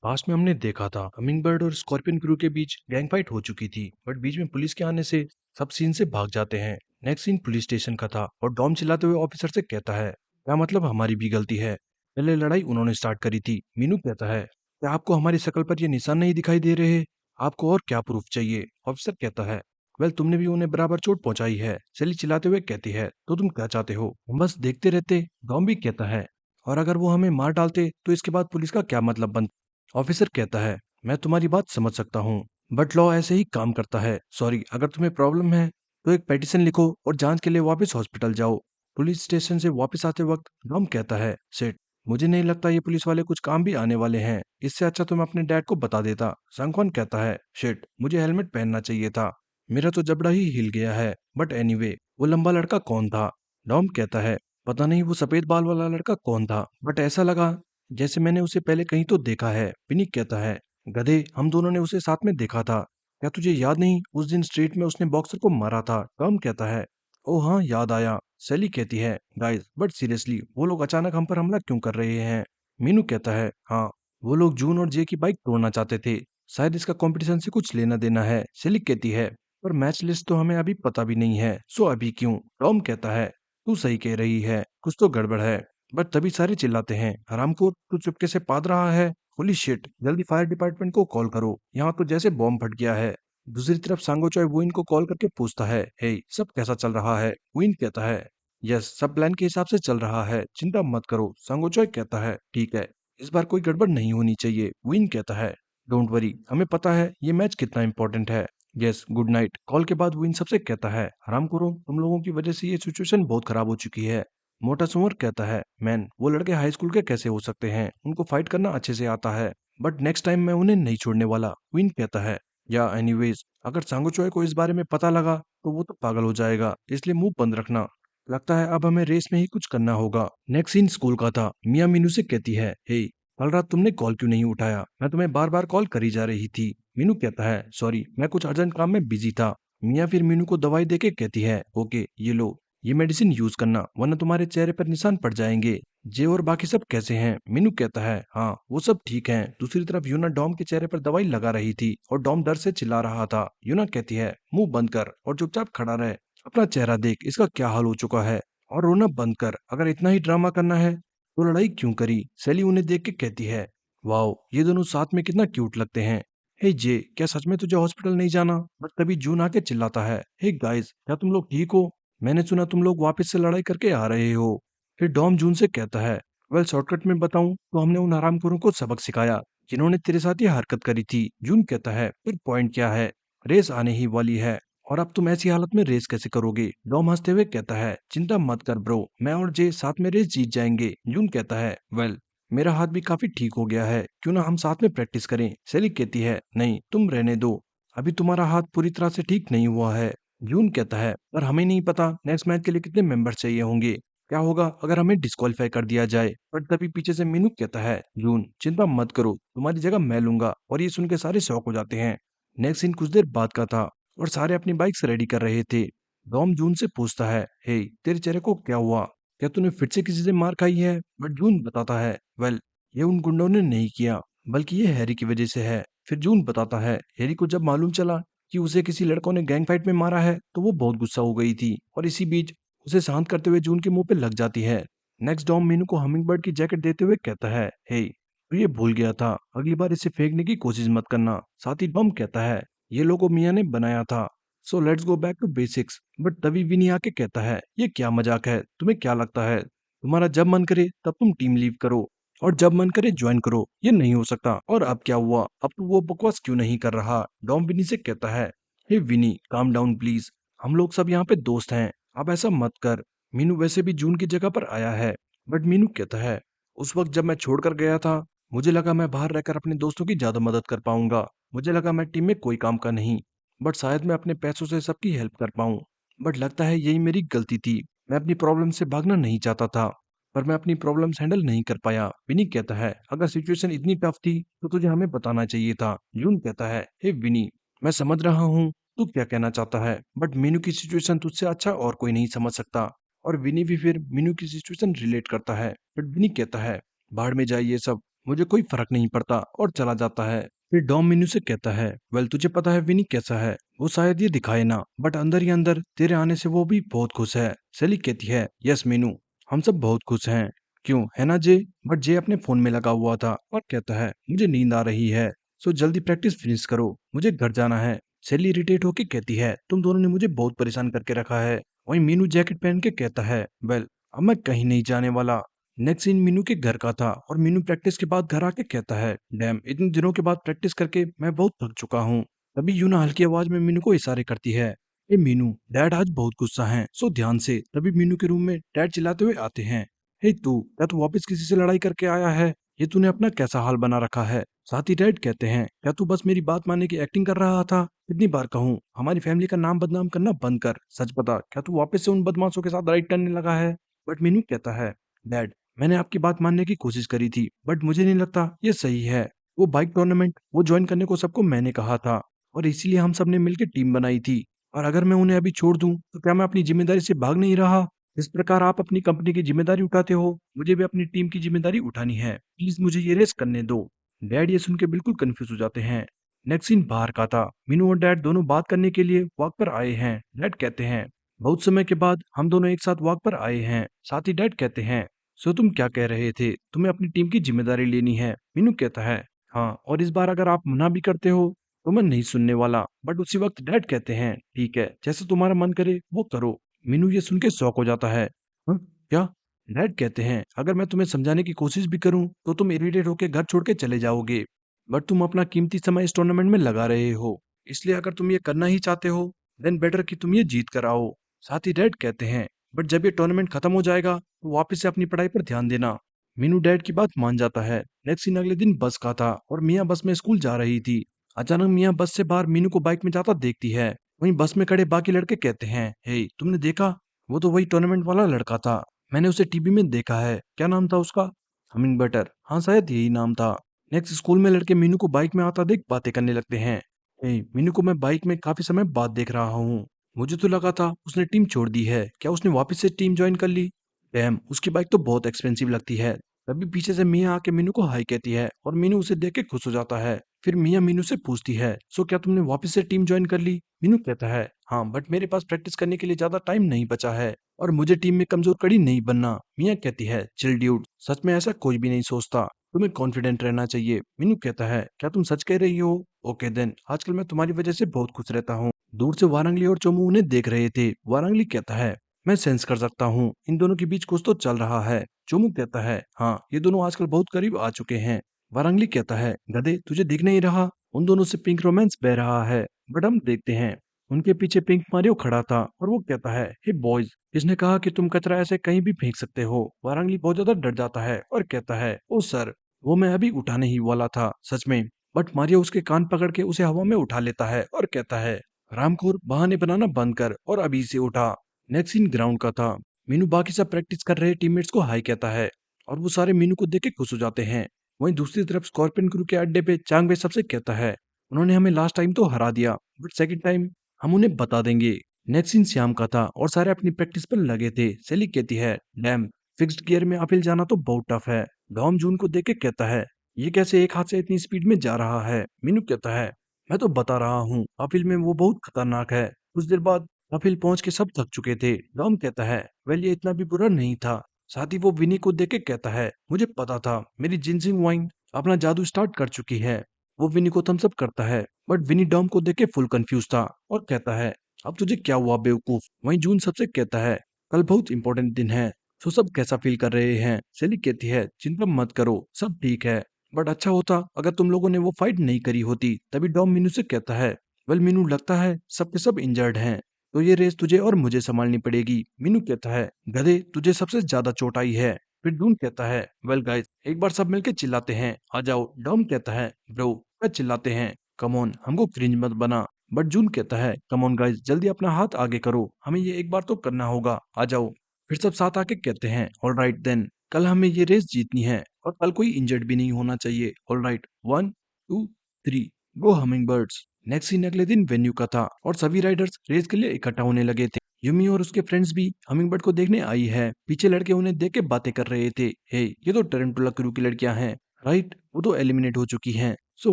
Past में हमने देखा था हमिंगबर्ड और स्कॉर्पियन क्रू के बीच गैंग फाइट हो चुकी थी, बट बीच में पुलिस के आने से सब सीन से भाग जाते हैं। नेक्स्ट सीन पुलिस स्टेशन का था और डॉम चिल्लाते हुए ऑफिसर से कहता है, क्या मतलब हमारी भी गलती है? पहले लड़ाई उन्होंने स्टार्ट करी थी। मीनू कहता है, क्या आपको हमारी शक्ल पर ये निशान नहीं दिखाई दे रहे? आपको और क्या प्रूफ चाहिए? ऑफिसर कहता है, वेल तुमने भी उन्हें बराबर चोट पहुंचाई है। सेली चिल्लाते हुए कहती है, तो तुम क्या चाहते हो? हम बस देखते रहते। डॉम भी कहता है, और अगर वो हमें मार डालते तो इसके बाद पुलिस का क्या मतलब बनता? ऑफिसर कहता है, मैं तुम्हारी बात समझ सकता हूँ, बट लॉ ऐसे ही काम करता है। सॉरी, अगर तुम्हें प्रॉब्लम है तो एक पेटिशन लिखो और जांच के लिए वापस हॉस्पिटल जाओ। पुलिस स्टेशन से वापस आते वक्त डॉम कहता है, सेठ मुझे नहीं लगता ये पुलिस वाले कुछ काम भी आने वाले हैं। इससे अच्छा तो मैं अपने डैड को बता देता। सांगवान कहता है, शेट मुझे हेलमेट पहनना चाहिए था, मेरा तो जबड़ा ही हिल गया है। बट एनीवे, वो लंबा लड़का कौन था? डॉम कहता है, पता नहीं वो सफेद बाल वाला लड़का कौन था, बट ऐसा लगा जैसे मैंने उसे पहले कहीं तो देखा है। पिनिक कहता है, गधे हम दोनों ने उसे साथ में देखा था। क्या तुझे याद नहीं उस दिन स्ट्रीट में उसने बॉक्सर को मारा था? टॉम कहता है, ओ हाँ याद आया। सेली कहती है, गाइस बट सीरियसली वो लोग अचानक हम पर हमला क्यों कर रहे हैं? मीनू कहता है, हाँ वो लोग जून और जे की बाइक तोड़ना चाहते थे, शायद इसका कंपटीशन से कुछ लेना देना है। सेली कहती है, पर मैच लिस्ट तो हमें अभी पता भी नहीं है, सो अभी क्यों? टॉम कहता है, तू सही कह रही है, कुछ तो गड़बड़ है। बट तभी सारे चिल्लाते हैं, हरामखोर तू चुपके से पाद रहा है। होली शिट, जल्दी फायर डिपार्टमेंट को कॉल करो, यहाँ तो जैसे बॉम्ब फट गया है। दूसरी तरफ सांगोचॉय वुइन को कॉल करके पूछता है, हे सब कैसा चल रहा है? वुइन कहता है, यस सब प्लान के हिसाब से चल रहा है, चिंता मत करो। सांगोचॉय कहता है, ठीक है, इस बार कोई गड़बड़ नहीं होनी चाहिए। वुइन कहता है, डोंट वरी, हमें पता है ये मैच कितना इंपॉर्टेंट है। Yes good night. कॉल के बाद वुइन सबसे कहता है, हरामखोरों तुम लोगों की वजह से ये सिचुएशन बहुत खराब हो चुकी है। मोटा सुअर कहता है, मैन वो लड़के हाई स्कूल के कैसे हो सकते हैं, उनको फाइट करना अच्छे से आता है, बट नेक्स्ट टाइम मैं उन्हें नहीं छोड़ने वाला। क्वीन कहता है, या एनीवेज अगर सांगोचोय को इस बारे में पता लगा तो वो तो पागल हो जाएगा, इसलिए मुंह बंद रखना। लगता है अब हमें रेस में ही कुछ करना होगा। नेक्स्ट सीन स्कूल का था। मिया मीनू से कहती है, हे कल रात तुमने कॉल क्यों नहीं उठाया? मैं तुम्हें बार बार कॉल करी जा रही थी। मीनू कहता है, सॉरी मैं कुछ अर्जेंट काम में बिजी था। मिया फिर मीनू को दवाई देके कहती है, ओके ये लो, ये मेडिसिन यूज करना वरना तुम्हारे चेहरे पर निशान पड़ जाएंगे। जे और बाकी सब कैसे हैं? मीनू कहता है, हाँ वो सब ठीक हैं। दूसरी तरफ यूना डॉम के चेहरे पर दवाई लगा रही थी और डॉम डर से चिल्ला रहा था। यूना कहती है, मुंह बंद कर और चुपचाप खड़ा रहे, अपना चेहरा देख, इसका क्या हाल हो चुका है। और रोना बंद कर, अगर इतना ही ड्रामा करना है तो लड़ाई क्यों करी? सेली उन्हें देख के कहती है, वाओ ये दोनों साथ में कितना क्यूट लगते हैं। हे जे, क्या सच में तुझे हॉस्पिटल नहीं जाना? बट तभी जून आके चिल्लाता है, हे गाइस क्या तुम लोग ठीक हो? मैंने सुना तुम लोग वापस से लड़ाई करके आ रहे हो। फिर डॉम जून से कहता है, वेल शॉर्टकट में बताऊं तो हमने उन हरामखोरों को सबक सिखाया जिन्होंने तेरे साथ ये हरकत करी थी। जून कहता है, फिर पॉइंट क्या है? रेस आने ही वाली है और अब तुम ऐसी हालत में रेस कैसे करोगे? डॉम हंसते हुए कहता है, चिंता मत कर ब्रो, मैं और जे साथ में रेस जीत जाएंगे। जून कहता है, वेल मेरा हाथ भी काफी ठीक हो गया है, क्यों ना हम साथ में प्रैक्टिस करें? सेली कहती है, नहीं तुम रहने दो, अभी तुम्हारा हाथ पूरी तरह से ठीक नहीं हुआ है। जून कहता है, पर हमें नहीं पता नेक्स्ट मैच के लिए कितने मेंबर चाहिए होंगे, क्या होगा अगर हमें डिस्क्वालीफाई कर दिया जाए? पर तभी पीछे से मीनू कहता है, जून चिंता मत करो, तुम्हारी जगह मैं लूंगा। और ये सुन के सारे शौक हो जाते हैं। नेक्स्ट सीन कुछ देर बाद का था और सारे अपनी बाइक्स रेडी कर रहे थे। डॉम जून से पूछता है, हे तेरे चेहरे को क्या हुआ? क्या तूने फिर से किसी से मार खाई है? बट जून बताता है, वेल ये उन गुंडों ने नहीं किया, बल्कि ये हैरी की वजह से है। फिर जून बताता है, हैरी को जब मालूम चला कि उसे किसी लड़कों ने गैंग फाइट में मारा है तो वो बहुत गुस्सा हो गई थी और इसी बीच उसे शांत करते हुए जून के मुंह पे लग जाती है। नेक्स्ट डॉम मीनू को हमिंगबर्ड की जैकेट देते हुए कहता है, हे तू ये भूल गया था, अगली बार इसे फेंकने की कोशिश मत करना। साथ ही डॉम कहता है, ये लोगो मिया ने बनाया था, so let's go back to basics. But तभी विनी आके कहता है, ये क्या मजाक है? तुम्हें क्या लगता है तुम्हारा जब मन करे तब तुम टीम लीव करो और जब मन करे ज्वाइन करो? ये नहीं हो सकता। और अब क्या हुआ? अब तो वो बकवास क्यों नहीं कर रहा? डॉम विनी से कहता है, हे विनी काम डाउन प्लीज, हम लोग सब यहाँ पे दोस्त हैं, अब ऐसा मत कर। मीनू वैसे भी जून की जगह पर आया है। बट मीनू कहता है, उस वक्त जब मैं छोड़कर गया था मुझे लगा मैं बाहर रहकर अपने दोस्तों की ज्यादा मदद कर पाऊंगा, मुझे लगा मैं टीम में कोई काम का नहीं, बट शायद मैं अपने पैसों से सबकी हेल्प कर पाऊं। बट लगता है यही मेरी गलती थी, मैं अपनी प्रॉब्लम से भागना नहीं चाहता था, पर मैं अपनी प्रॉब्लम्स हैंडल नहीं कर पाया। विनी कहता है, अगर सिचुएशन इतनी टफ थी तो तुझे हमें बताना चाहिए था। जून कहता है, हे विनी मैं समझ रहा हूँ तू क्या कहना चाहता है, बट मीनू की सिचुएशन तुझसे अच्छा और कोई नहीं समझ सकता। और विनी भी फिर मीनू की सिचुएशन रिलेट करता है, बट विनी कहता है, भाड़ में जाए ये सब, मुझे कोई फर्क नहीं पड़ता और चला जाता है। फिर डॉम मीनू से कहता है, वेल तुझे पता है विनी कैसा है, वो शायद ये दिखाए ना, बट अंदर ही अंदर तेरे आने से वो भी बहुत खुश है। सेली कहती है, यस मीनू, हम सब बहुत खुश हैं। क्यों है ना जे? बट जे अपने फोन में लगा हुआ था और कहता है, मुझे नींद आ रही है, सो जल्दी प्रैक्टिस फिनिश करो, मुझे घर जाना है। सेली इरिटेट होके कहती है, तुम दोनों ने मुझे बहुत परेशान करके रखा है। वहीं मीनू जैकेट पहन के कहता है, वेल अब मैं कहीं नहीं जाने वाला। नेक्स्ट सीन मीनू के घर का था और मीनू प्रैक्टिस के बाद घर आके कहता है, डैम इतने दिनों के बाद प्रैक्टिस करके मैं बहुत थक चुका हूँ। तभी यूना हल्की आवाज में मीनू को इशारे करती है, ए मीनू, डैड आज बहुत गुस्सा है, सो ध्यान से। तभी मीनू के रूम में डैड चिल्लाते हुए आते हैं, हे तू, क्या तू वापस किसी से लड़ाई करके आया है? ये तूने अपना कैसा हाल बना रखा है? साथ ही डैड कहते हैं, क्या तू बस मेरी बात मानने की एक्टिंग कर रहा था? कितनी बार कहूँ हमारी फैमिली का नाम बदनाम करना बंद कर, सच बता, क्या तू वापस से उन बदमाशों के साथ राइट करने लगा है? बट मीनू कहता है, डैड मैंने आपकी बात मानने की कोशिश करी थी, बट मुझे नहीं लगता ये सही है। वो बाइक टूर्नामेंट वो ज्वाइन करने को सबको मैंने कहा था और इसीलिए हम सबने मिलकर टीम बनाई थी। और अगर मैं उन्हें अभी छोड़ दूं तो क्या मैं अपनी जिम्मेदारी से भाग नहीं रहा? जिस प्रकार आप अपनी कंपनी की जिम्मेदारी उठाते हो, मुझे भी अपनी टीम की जिम्मेदारी उठानी है। प्लीज मुझे ये रेस करने दो। डैड ये सुन के बिल्कुल कंफ्यूज हो जाते हैं। नेक्स्ट सीन बाहर का था। मीनू और डैड दोनों बात करने के लिए वॉक पर आए हैं। डैड कहते हैं, बहुत समय के बाद हम दोनों एक साथ वॉक पर आए हैं। साथ ही डैड कहते हैं, सो तुम क्या कह रहे थे, तुम्हें अपनी टीम की जिम्मेदारी लेनी है? मीनू कहता है, हाँ, और इस बार अगर आप मना भी करते हो तो मैं नहीं सुनने वाला। बट उसी वक्त डैड कहते हैं, ठीक है, जैसे तुम्हारा मन करे वो करो। मीनू ये सुन के शॉक हो जाता है। "हाँ, क्या?" डैड कहते हैं, अगर मैं तुम्हें समझाने की कोशिश भी करूं तो तुम इरिटेट होकर घर छोड़ के चले जाओगे। बट तुम अपना कीमती समय इस टूर्नामेंट में लगा रहे हो, इसलिए अगर तुम ये करना ही चाहते हो देन बेटर कि तुम ये जीत कर आओ। साथ ही डैड कहते हैं, बट जब ये टूर्नामेंट खत्म हो जाएगा तो वापस से अपनी पढ़ाई पर ध्यान देना। मीनू डैड की बात मान जाता है। नेक्स्ट सीन अगले दिन बस का था और मियाँ बस में स्कूल जा रही थी। अचानक मियाँ बस से बाहर मीनू को बाइक में जाता देखती है। वहीं बस में खड़े बाकी लड़के कहते हैं, हे तुमने देखा, वो तो वही टूर्नामेंट वाला लड़का था, मैंने उसे टीवी में देखा है। क्या नाम था उसका? हमिंग बटर, हाँ शायद यही नाम था। नेक्स्ट स्कूल में लड़के मीनू को बाइक में आता देख बातें करने लगते हैं। हे मीनू को मैं बाइक में काफी समय बाद देख रहा हूँ, मुझे तो लगा था उसने टीम छोड़ दी है, क्या उसने वापस से टीम ज्वाइन कर ली? डैम, उसकी बाइक तो बहुत एक्सपेंसिव लगती है। तभी पीछे से मियाँ आके मीनू को हाई कहती है और मीनू उसे देख के खुश हो जाता है। फिर मियाँ मीनू से पूछती है, सो क्या तुमने वापस से टीम ज्वाइन कर ली? मीनू कहता है, हाँ, बट मेरे पास प्रैक्टिस करने के लिए ज्यादा टाइम नहीं बचा है और मुझे टीम में कमजोर कड़ी नहीं बनना। मियाँ कहती है, चिल ड्यूड, सच में ऐसा कोई भी नहीं सोचता, तुम्हें कॉन्फिडेंट रहना चाहिए। मीनू कहता है, क्या तुम सच कह रही हो? ओके देन, आजकल मैं तुम्हारी वजह से बहुत खुश रहता हूँ। दूर से वारंगली और चोमू उन्हें देख रहे थे। वारंगली कहता है, मैं सेंस कर सकता हूँ इन दोनों के बीच कुछ तो चल रहा है। चोमू कहता है, हाँ, ये दोनों आजकल बहुत करीब आ चुके हैं। वारंगली कहता है, गधे, तुझे दिख नहीं रहा, उन दोनों से पिंक रोमांस बह रहा है। बट हम देखते हैं उनके पीछे पिंक मारियो खड़ा था और वो कहता है, हे बॉयज, किसने कहा कि तुम कचरा ऐसे कहीं भी फेंक सकते हो? वारंगली बहुत ज्यादा डर जाता है और कहता है, ओ सर, वो मैं अभी उठाने ही वाला था, सच में। बट मारियो उसके कान पकड़ के उसे हवा में उठा लेता है और कहता है, रामखोर, बहाने बनाना बंद कर और अभी से उठा। नेक्स्ट सीन ग्राउंड का था। मीनू बाकी सब प्रैक्टिस कर रहे टीममेट्स को हाई कहता है और वो सारे मीनू को देख के खुश हो जाते हैं। वहीं दूसरी तरफ स्कॉर्पियन क्रू के अड्डे पे चांग वे सबसे कहता है, उन्होंने हमें लास्ट टाइम तो हरा दिया, बट सेकंड टाइम हम उन्हें बता देंगे। नेक्स्ट सीन शाम का था और सारे अपनी प्रैक्टिस पर लगे थे। सेली कहती है, डैम, फिक्स्ड गियर में अपहिल जाना तो बहुत टफ है। डॉम जून को देख के कहता है, ये कैसे एक हाथ से इतनी स्पीड में जा रहा है? मीनू कहता है, मैं तो बता रहा हूँ, अपहिल में वो बहुत खतरनाक है। कुछ देर बाद अपहिल पहुंच के सब थक चुके थे। डॉम कहता है, वेल ये इतना भी बुरा नहीं था। साथ ही वो विनी को देख के कहता है, मुझे पता था मेरी जिनसिंग वाइन अपना जादू स्टार्ट कर चुकी है। वो विनी को थम्स अप करता है, बट विनी डॉम को देख के फुल कंफ्यूज था और कहता है, अब तुझे क्या हुआ बेवकूफ? वहीं जून सबसे कहता है, कल बहुत इंपॉर्टेंट दिन है, तो सब कैसा फील कर रहे हैं? सेली कहती है, चिंता मत करो, सब ठीक है, बट अच्छा होता अगर तुम लोगों ने वो फाइट नहीं करी होती। तभी डॉम मीनू से कहता है, वेल मीनू, लगता है सब के सब इंजर्ड हैं, तो ये रेस तुझे और मुझे संभालनी पड़ेगी। मीनू कहता है, गधे, तुझे सबसे ज्यादा चोट आई है। फिर डून कहता है, वेल गाइस, एक बार सब मिलके चिल्लाते हैं, आ जाओ। डॉम कहता है, ब्रो, क्या चिल्लाते हैं, कम ऑन, हमको क्रिंज मत बना। बट जून कहता है, कम ऑन गाइस, जल्दी अपना हाथ आगे करो, हमें ये एक बार तो करना होगा, आ जाओ। फिर सब साथ आके कहते हैं, ऑल राइट देन, कल हमें ये रेस जीतनी है और कल कोई इंजर्ड भी नहीं होना चाहिए। ऑल राइट, 1 2 3, गो हमिंग बर्ड्स। नेक्स्ट सीन अगले दिन वेन्यू का था और सभी राइडर्स रेस के लिए इकट्ठा होने लगे थे। युमी और उसके फ्रेंड्स भी हमिंग बर्ड को देखने आई है। पीछे लड़के उन्हें देख के बातें कर रहे थे, हे ये तो टरंटुला क्रू की लड़कियां हैं। राइट, वो तो एलिमिनेट हो चुकी हैं। सो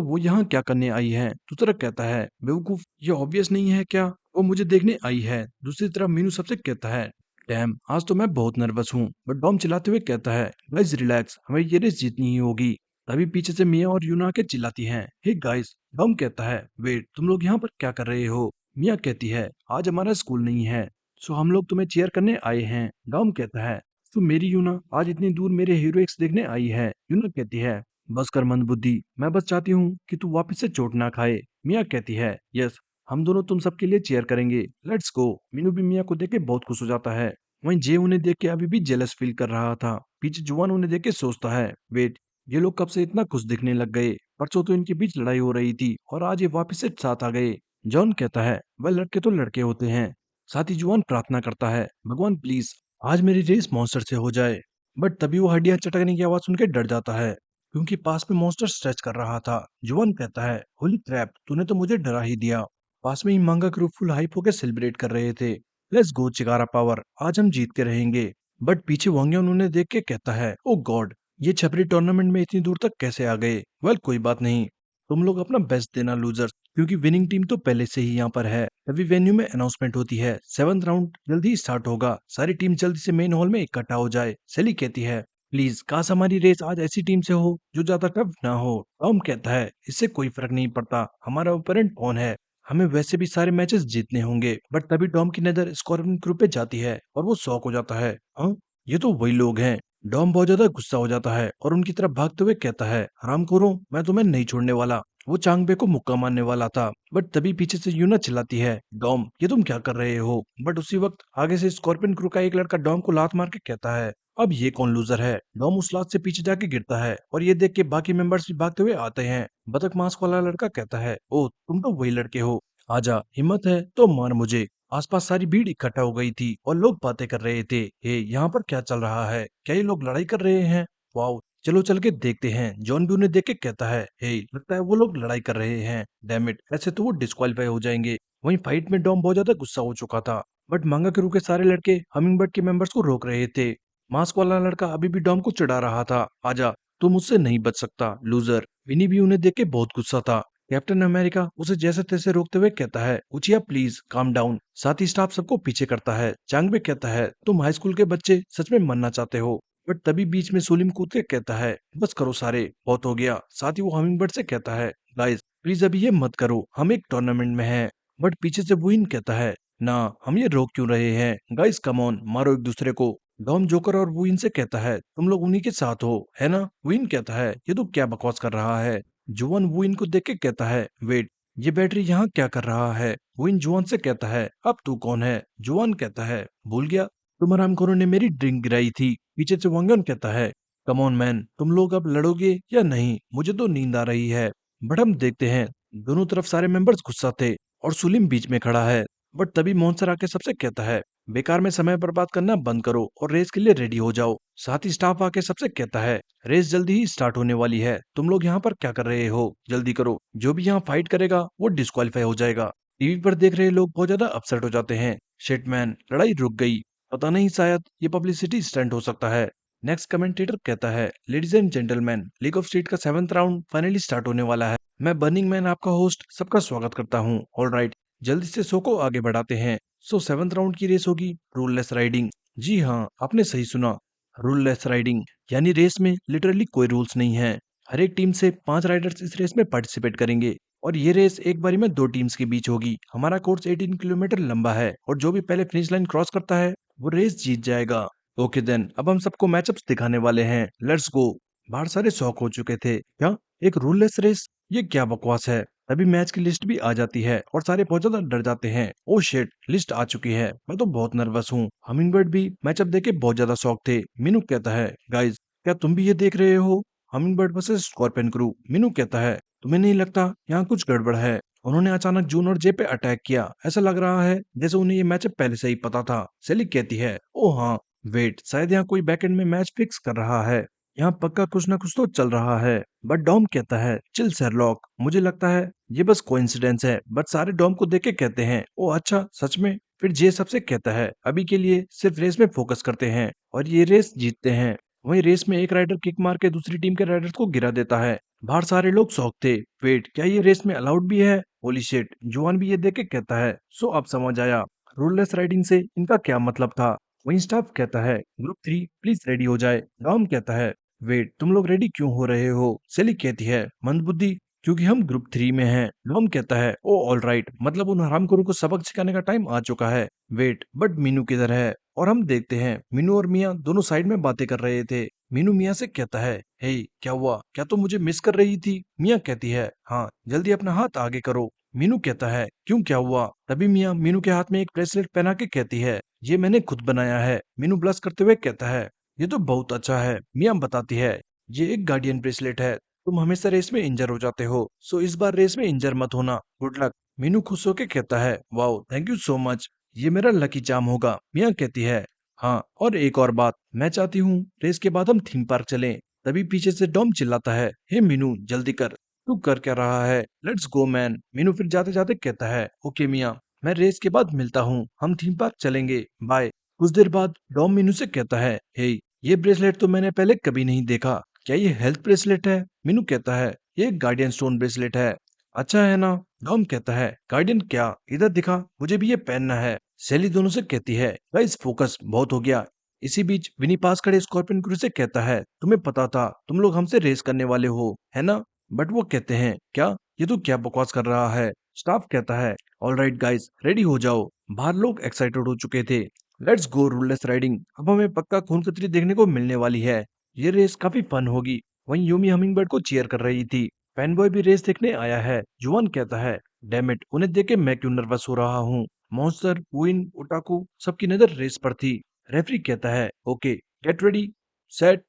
वो यहाँ क्या करने आई है? दूसरा कहता है, बेवकूफ, ये ऑब्वियस नहीं है क्या? वो मुझे देखने आई है। दूसरी तरफ मीनू सबसे कहता है, डैम, आज तो मैं बहुत नर्वस हूँ। बट डॉम चिल्लाते हुए कहता है, गाइस रिलैक्स, हमें ये रेस जीतनी ही होगी। तभी पीछे से मिया और यूना के चिल्लाती हैं, हे गाइस। डॉम कहता है, वेट, तुम लोग यहाँ पर क्या कर रहे हो? मिया कहती है, आज हमारा स्कूल नहीं है, सो हम लोग तुम्हें चेयर करने आए हैं। डॉम कहता है, तो मेरी यूना आज इतनी दूर मेरे हीरोइक्स देखने आई है। यूना कहती है, बस कर मंदबुद्धि, मैं बस चाहती हूँ कि तू वापस से चोट ना खाए। मिया कहती है, यस, हम दोनों तुम सबके लिए चेयर करेंगे, लेट्स गो। मीनू भी मिया को देख के बहुत खुश हो जाता है। वहीं जे उन्हें देख के अभी भी जेलस फील कर रहा था। पीछे जुआन उन्हें देख के सोचता है, वेट, ये लोग कब से इतना खुश दिखने लग गए? परसों तो इनके बीच लड़ाई हो रही थी और आज ये वापस से साथ आ गए। जॉन कहता है, वह लड़के तो लड़के होते हैं। साथ ही जुआन प्रार्थना करता है, भगवान प्लीज आज मेरी रेस मॉन्स्टर से हो जाए। बट तभी वो हड्डियां चटकने की आवाज सुन के डर जाता है, क्योंकि पास में मॉन्स्टर स्ट्रेच कर रहा था। जुआन कहता है, होली क्रैप, तूने तो मुझे डरा ही दिया। पास में ही मांगा ग्रुप फुल हाइप होकर सेलिब्रेट कर रहे थे। लेट्स गो चिगारा पावर, आज हम जीत के रहेंगे। बट पीछे वांग्यान उन्हें देख के कहता है, ओ गॉड, ये छपरी टूर्नामेंट में इतनी दूर तक कैसे आ गए? वेल कोई बात नहीं, तुम लोग अपना बेस्ट देना लूजर्स, क्योंकि विनिंग टीम तो पहले से ही यहाँ पर है। तभी वेन्यू में अनाउंसमेंट होती है, 7th राउंड जल्दी स्टार्ट होगा, सारी टीम जल्दी से मेन हॉल में इकट्ठा हो जाए। सेली कहती है, प्लीज काश हमारी रेस आज ऐसी टीम से हो जो ज्यादा टफ ना हो। टॉम कहता है, इससे कोई फर्क नहीं पड़ता हमारा ओपोनेंट कौन है, हमें वैसे भी सारे मैचेस जीतने होंगे। बट तभी डॉम की नजर स्कॉर्पियन क्रू पे जाती है और वो शॉक हो जाता है, हाँ, ये तो वही लोग हैं। डॉम बहुत ज्यादा गुस्सा हो जाता है और उनकी तरफ भागते हुए कहता है, हरामखोरों, मैं तुम्हें नहीं छोड़ने वाला। वो चांगबे को मुक्का मारने वाला था। बट तभी पीछे से यूना चिल्लाती है, डॉम, ये तुम क्या कर रहे हो? बट उसी वक्त आगे से स्कॉर्पियन क्रू का एक लड़का डॉम को लात मार के कहता है, अब ये कौन लूजर है? डॉम उस लात से पीछे जाके गिरता है और ये देख के बाकी मेंबर्स भी भागते हुए आते हैं। बतख मास्क वाला लड़का कहता है, ओ तुम तो वही लड़के हो, आजा, हिम्मत है तो मार मुझे। आसपास सारी भीड़ इकट्ठा हो गई थी और लोग बातें कर रहे थे, हे यहाँ पर क्या चल रहा है? क्या ये लोग लड़ाई कर रहे हैं? वाओ, चलो चल के देखते हैं। जॉन भी उन्हें देख के कहता है, हे लगता है वो लोग लड़ाई कर रहे हैं, डैम इट, ऐसे तो वो डिस्क्वालीफाई हो जाएंगे। वहीं फाइट में डॉम बहुत ज्यादा गुस्सा हो चुका था, बट मांगा के के सारे लड़के हमिंगबर्ड के मेंबर्स को रोक रहे थे। मास्क वाला लड़का अभी भी डॉम को चिढ़ा रहा था, आजा, तू मुझसे नहीं बच सकता लूजर। विनी भी उन्हें देख के बहुत गुस्सा था। कैप्टन अमेरिका उसे जैसे तैसे रोकते हुए कहता है, उचिया प्लीज काम डाउन। साथ ही स्टाफ सबको पीछे करता है। चांगबे कहता है, तुम हाई स्कूल के बच्चे सच में मरना चाहते हो? बट तभी बीच में सुलीम कूद के कहता है, बस करो सारे, बहुत हो गया। साथ ही वो हमिंगबर्ड से कहता है, गाइस प्लीज अभी ये मत करो, हम एक टूर्नामेंट में हैं। बट पीछे से वुइन कहता है, ना, हम ये रोक क्यों रहे हैं? गाइस कम ऑन, मारो एक दूसरे को। डॉम जोकर और वुइन से कहता है, तुम लोग उन्हीं के साथ हो, है ना? वुइन कहता है, ये तो क्या बकवास कर रहा है। जुआन वुइन को देख के कहता है, वेट, ये बैटरी यहाँ क्या कर रहा है? वुइन जुआन से कहता है, अब तू कौन है? जुआन कहता है, भूल गया, तुम हरामखोरों ने मेरी ड्रिंक गिराई थी। पीछे से वांगन कहता है, कम ऑन मैन, तुम लोग अब लड़ोगे या नहीं? मुझे तो नींद आ रही है। बट हम देखते हैं। दोनों तरफ सारे मेंबर्स गुस्सा थे और सुलीम बीच में खड़ा है। बट तभी मॉन्स्टर आके सबसे कहता है, बेकार में समय बर्बाद करना बंद करो और रेस के लिए रेडी हो जाओ। साथ ही स्टाफ आके सबसे कहता है, रेस जल्दी ही स्टार्ट होने वाली है, तुम लोग यहाँ पर क्या कर रहे हो? जल्दी करो, जो भी यहाँ फाइट करेगा वो डिस्क्वालीफाई हो जाएगा। टीवी पर देख रहे लोग बहुत ज्यादा अपसेट हो जाते हैं। शिटमैन, लड़ाई रुक गई, पता नहीं, शायद ये पब्लिसिटी स्टंट हो सकता है। नेक्स्ट कमेंटेटर कहता है, ladies and gentleman, league of street का 7th राउंड फाइनली स्टार्ट होने वाला है। मैं बर्निंग मैन आपका होस्ट सबका स्वागत करता हूँ। ऑलराइट, जल्दी से शो को आगे बढ़ाते हैं। सो 7th राउंड की रेस होगी रूललेस राइडिंग। जी हाँ, आपने सही सुना, रूललेस राइडिंग, यानी रेस में लिटरली कोई रूल्स नहीं है। हर एक टीम से 5 राइडर्स इस रेस में पार्टिसिपेट करेंगे और ये रेस एक बारी में 2 टीम्स के बीच होगी। हमारा कोर्स 18 किलोमीटर लंबा है और जो भी पहले फिनिश लाइन क्रॉस करता है वो रेस जीत जाएगा। ओके देन, अब हम सबको मैचअप्स दिखाने वाले हैं, लेट्स गो। बाहर सारे शौक हो चुके थे, क्या एक रूललेस रेस, ये क्या बकवास है? तभी मैच की लिस्ट भी आ जाती है और सारे बहुत ज्यादा डर जाते हैं। ओ शिट, लिस्ट आ चुकी है, मैं तो बहुत नर्वस हूँ। हमिंगबर्ड भी मैचअप देके बहुत ज्यादा शौक थे। मीनू कहता है, गाइस क्या तुम भी ये देख रहे हो? Hummingbird versus scorpion crew. Meenu कहता है, तुम्हें नहीं लगता यहाँ कुछ गड़बड़ है? उन्होंने अचानक जून और जे पे अटैक किया, ऐसा लग रहा है जैसे उन्हें ये मैच पहले से ही पता था। सेली कहती है, ओ हाँ, वेट, शायद यहाँ कोई बैकएंड में मैच फिक्स कर रहा है, यहाँ पक्का कुछ ना कुछ तो चल रहा है। बट डॉम कहता है, चिल शेरलॉक, मुझे लगता है ये बस कोइंसिडेंस है। बट सारे डॉम को देख के कहते हैं, ओ अच्छा, सच में? फिर जे सबसे कहता है, अभी के लिए सिर्फ रेस में फोकस करते हैं और ये रेस जीतते हैं। वहीं रेस में एक राइडर किक मार के दूसरी टीम के राइडर्स को गिरा देता है। बाहर सारे लोग शौक थे। वेट, क्या ये रेस में अलाउड भी है? होली शिट, जुआन भी ये देख के कहता है सो अब समझ आया रूललेस राइडिंग से इनका क्या मतलब था। वहीं स्टाफ कहता है ग्रुप 3 प्लीज रेडी हो जाए। डॉम कहता है वेट, तुम लोग रेडी क्यों हो रहे हो? सेली कहती है मंदबुद्धि, क्योंकि हम ग्रुप 3 में हैं। डॉम कहता है ओ ऑल राइट, मतलब उन हरामखोरों को सबक सिखाने का टाइम आ चुका है। वेट, बट मीनू किधर है? और हम देखते हैं मीनू और मिया दोनों साइड में बातें कर रहे थे। मीनू मिया से कहता है हे क्या हुआ, क्या तुम मुझे मिस कर रही थी? मिया कहती है हाँ, जल्दी अपना हाथ आगे करो। मीनू कहता है क्यों, क्या हुआ? तभी मिया मीनू के हाथ में एक ब्रेसलेट पहना के कहती है ये मैंने खुद बनाया है। मीनू ब्लश करते हुए कहता है ये तो बहुत अच्छा है। मिया बताती है ये एक गार्डियन ब्रेसलेट है, तुम हमेशा रेस में इंजर हो जाते हो, सो इस बार रेस में इंजर मत होना, गुड लक। मीनू खुश होके कहता है wow thank you so much, ये मेरा लकी चार्म होगा। मिया कहती है हाँ, और एक और बात, मैं चाहती हूँ रेस के बाद हम थीम पार्क चलें। तभी पीछे से डॉम चिल्लाता है हे मीनू जल्दी कर, तू कर क्या रहा है? Let's go man. मीनू फिर जाते जाते कहता है ओके मिया, मैं रेस के बाद मिलता हूँ, हम थीम पार्क चलेंगे, बाय। कुछ देर बाद डॉम मीनू से कहता है हे, ये ब्रेसलेट तो मैंने पहले कभी नहीं देखा, क्या ये हेल्थ ब्रेसलेट है? मीनू कहता है ये गार्डियन स्टोन ब्रेसलेट है। अच्छा है ना? डॉम कहता है गार्डियन क्या, इधर दिखा, मुझे भी ये पहनना है। सैली दोनों से कहती है गाइस फोकस, बहुत हो गया। इसी बीच विनी पास खड़े स्कॉर्पियन क्रू से कहता है तुम्हें पता था तुम लोग हमसे रेस करने वाले हो, है ना? बट वो कहते हैं क्या, ये तो क्या बकवास कर रहा है। स्टाफ कहता है ऑलराइट गाइस रेडी हो जाओ। बाहर लोग एक्साइटेड हो चुके थे। लेट्स गो रूललेस राइडिंग, अब हमें पक्का खून खतरी देखने को मिलने वाली है। ये रेस काफी फन होगी। वहीं यूमी हमिंगबर्ड को चीयर कर रही थी। फैनबॉय भी रेस देखने आया है। जुआन कहता है डैम इट, उन्हें देख के मैं क्यों नर्वस हो रहा हूँ। मॉन्स्टर, क्वीन, ओटाकू सबकी नजर रेस पर थी। रेफरी कहता है okay get ready set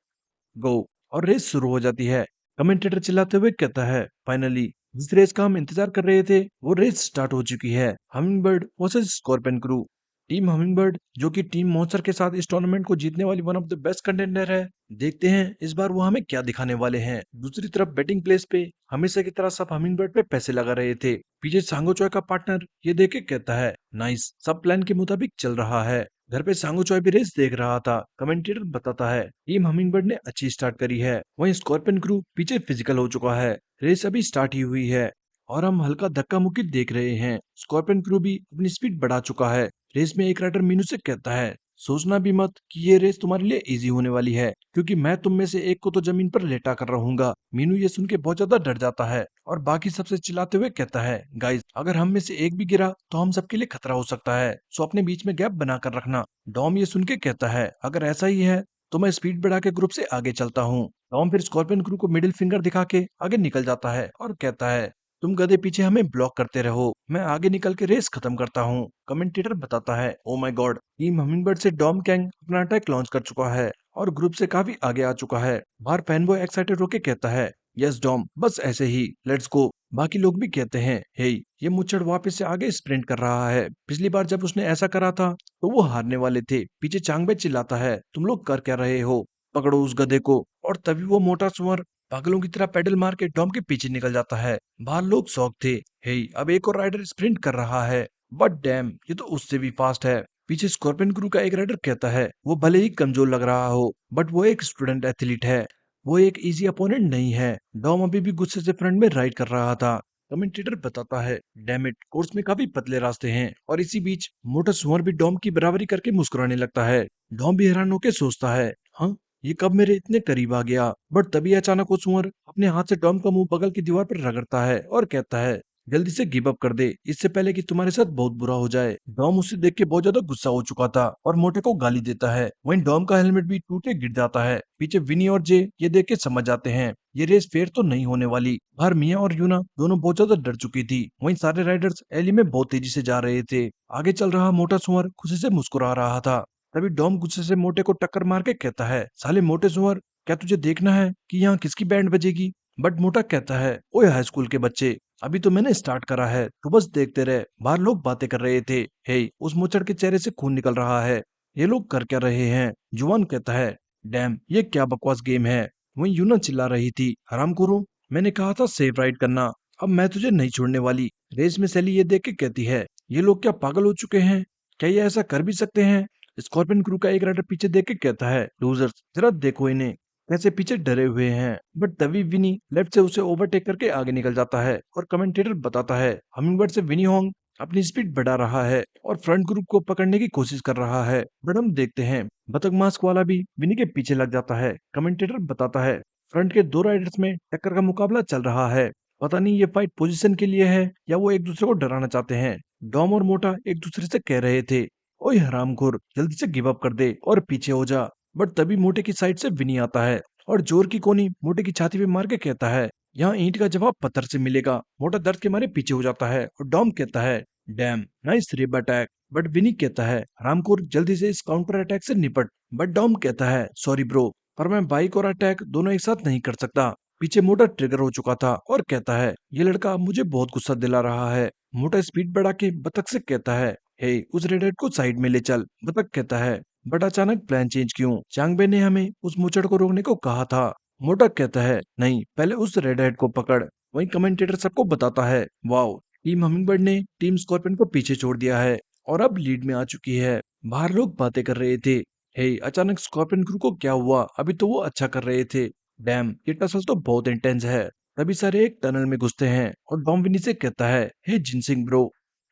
go, और रेस शुरू हो जाती है। कमेंटेटर चिल्लाते हुए कहता है फाइनली जिस रेस का हम इंतजार कर रहे थे वो रेस स्टार्ट हो चुकी है। Hummingbird versus scorpion crew. Team hummingbird जो कि टीम मॉन्स्टर के साथ इस टूर्नामेंट को जीतने वाली one of the best contender है। देखते हैं इस बार वो हमें क्या दिखाने वाले हैं। दूसरी तरफ बेटिंग प्लेस पे हमेशा की तरह सब हमिंगबर्ड पे पैसे लगा रहे थे। पीछे सांगो चॉय का पार्टनर ये देख के कहता है नाइस, सब प्लान के मुताबिक चल रहा है। घर पे सांगो चॉय भी रेस देख रहा था। कमेंटेटर बताता है टीम हमिंगबर्ड ने अच्छी स्टार्ट करी है। वहीं स्कॉर्पियन क्रू पीछे फिजिकल हो चुका है। रेस अभी स्टार्ट ही हुई है और हम हल्का धक्का मुक्की देख रहे हैं। स्कॉर्पियन क्रू भी अपनी स्पीड बढ़ा चुका है। रेस में एक राइडर मीनू से कहता है सोचना भी मत कि ये रेस तुम्हारे लिए इजी होने वाली है, क्योंकि मैं तुम में से एक को तो जमीन पर लेटा कर रहूंगा। मीनू ये सुन के बहुत ज्यादा डर जाता है और बाकी सबसे चिल्लाते हुए कहता है गाइस अगर हम में से एक भी गिरा तो हम सबके लिए खतरा हो सकता है, सो अपने बीच में गैप बना कर रखना। डॉम ये सुन के कहता है अगर ऐसा ही है तो मैं स्पीड बढ़ा के ग्रुप से आगे चलता हूँ। टॉम फिर स्कॉर्पियन क्रू को मिडिल फिंगर दिखा के आगे निकल जाता है और कहता है तुम गधे पीछे हमें ब्लॉक करते रहो, मैं आगे निकल के रेस खत्म करता हूँ। कमेंटेटर बताता है oh my God, team hummingbird से डॉम कैंग अपना अटैक लॉन्च कर चुका है और ग्रुप से काफी आगे आ चुका है। बाहर फैनबॉय एक्साइटेड होके कहता है यस डॉम, बस ऐसे ही, लेट्स गो। बाकी लोग भी कहते हैं हे, ये मुच्छड़ वापस से आगे स्प्रिंट कर रहा है, पिछली बार जब उसने ऐसा करा था तो वो हारने वाले थे। पीछे चांगबे चिल्लाता है तुम लोग कर क्या रहे हो, पकड़ो उस गधे को। और तभी वो मोटा सुअर पागलों की तरह पेडल मार के डॉम के पीछे निकल जाता है। बाहर लोग शौक थे, हे अब एक और राइडर स्प्रिंट कर रहा है, बट डैम ये तो उससे भी फास्ट है। पीछे स्कॉर्पियन क्रू का एक राइडर कहता है वो भले ही कमजोर लग रहा हो बट वो एक स्टूडेंट एथलीट है, वो एक इजी अपोनेंट नहीं है। डॉम अभी भी गुस्से से फ्रंट में राइड कर रहा था। कमेंटेटर बताता है डैम इट, कोर्स में काफी पतले रास्ते हैं। और इसी बीच मोटा सुअर भी डॉम की बराबरी करके मुस्कुराने लगता है। डॉम भी हैरान होकर सोचता है हाँ, ये कब मेरे इतने करीब आ गया। बट तभी अचानक वो सुअर अपने हाथ से डॉम का मुंह बगल की दीवार पर रगड़ता है और कहता है जल्दी से गिव अप कर दे इससे पहले कि तुम्हारे साथ बहुत बुरा हो जाए। डॉम उसे देख के बहुत ज्यादा गुस्सा हो चुका था और मोटे को गाली देता है। वहीं डॉम का हेलमेट भी टूटे गिर जाता है। पीछे विनी और जे ये देख के समझ जाते हैं ये रेस फेयर तो नहीं होने वाली। बाहर मिया और यूना दोनों बहुत ज्यादा डर चुकी थी। वहीं सारे राइडर्स एली में बहुत तेजी से जा रहे थे। आगे चल रहा मोटा सुअर खुशी से मुस्कुरा रहा था। तभी डॉम गुस्से से मोटे को टक्कर मार के कहता है साले मोटे सुअर, क्या तुझे देखना है कि यहाँ किसकी बैंड बजेगी? बट मोटा कहता है ओए हाई स्कूल के बच्चे, अभी तो मैंने स्टार्ट करा है, तो बस देखते रहे। बाहर लोग बातें कर रहे थे, हे उस मुचड़ के चेहरे से खून निकल रहा है, ये लोग कर क्या रहे हैं? जुआन कहता है डैम ये क्या बकवास गेम है। वहीं यूना चिल्ला रही थी हरामखोरों, मैंने कहा था सेफ राइड करना, अब मैं तुझे नहीं छोड़ने वाली। रेस में सैली ये देख के कहती है ये लोग क्या पागल हो चुके हैं, क्या ये ऐसा कर भी सकते हैं? स्कॉर्पियन क्रू का एक राइडर पीछे देख के कहता है, लूजर्स जरा देखो इन्हें कैसे पीछे डरे हुए हैं। बट तभी विनी लेफ्ट से उसे ओवरटेक करके आगे निकल जाता है और कमेंटेटर बताता है हमिंगबर्ड से विनी होंग अपनी स्पीड बढ़ा रहा है और फ्रंट ग्रुप को पकड़ने की कोशिश कर रहा है। बट हम देखते हैं बतख मास्क वाला भी विनी के पीछे लग जाता है। कमेंटेटर बताता है फ्रंट के दो राइडर्स में टक्कर का मुकाबला चल रहा है। पता नहीं ये फाइट पोजीशन के लिए है या वो एक दूसरे को डराना चाहते हैं। डॉम और मोटा एक दूसरे से कह रहे थे, ओए हरामखोर जल्दी से गिव अप कर दे और पीछे हो जा। बट तभी मोटे की साइड से विनी आता है और जोर की कोनी मोटे की छाती पे मार के कहता है, यहाँ ईंट का जवाब पत्थर से मिलेगा। मोटा दर्द के मारे पीछे हो जाता है और डॉम कहता है, damn nice rib attack. But Vinny कहता है, हरामखोर जल्दी से इस काउंटर अटैक से निपट। बट डॉम कहता है, सॉरी ब्रो पर मैं बाइक और अटैक दोनों एक साथ नहीं कर सकता। पीछे मोटा ट्रिगर हो चुका था और कहता है, ये लड़का मुझे बहुत गुस्सा दिला रहा है। मोटा स्पीड बढ़ा के बतख से कहता है, हे उस रेडहेड को साइड में ले चल। बतख कहता है, बट अचानक प्लान चेंज क्यों? चांगबे ने हमें उस मुचड़ को रोकने को कहा था। मोटा कहता है, नहीं पहले उस रेडहेड को पकड़। वहीं कमेंटेटर सबको बताता है, वाओ टीम हमिंगबर्ड ने टीम स्कॉर्पियन को पीछे छोड़ दिया है और अब लीड में आ चुकी है। बाहर लोग बातें कर रहे थे, हे अचानक स्कॉर्पियन क्रू को क्या हुआ? अभी तो वो अच्छा कर रहे थे। डैम ये टसल तो बहुत इंटेंस है। तभी सारे एक टनल में घुसते हैं और डॉम विनी से कहता है, हे जिनसिंग ब्रो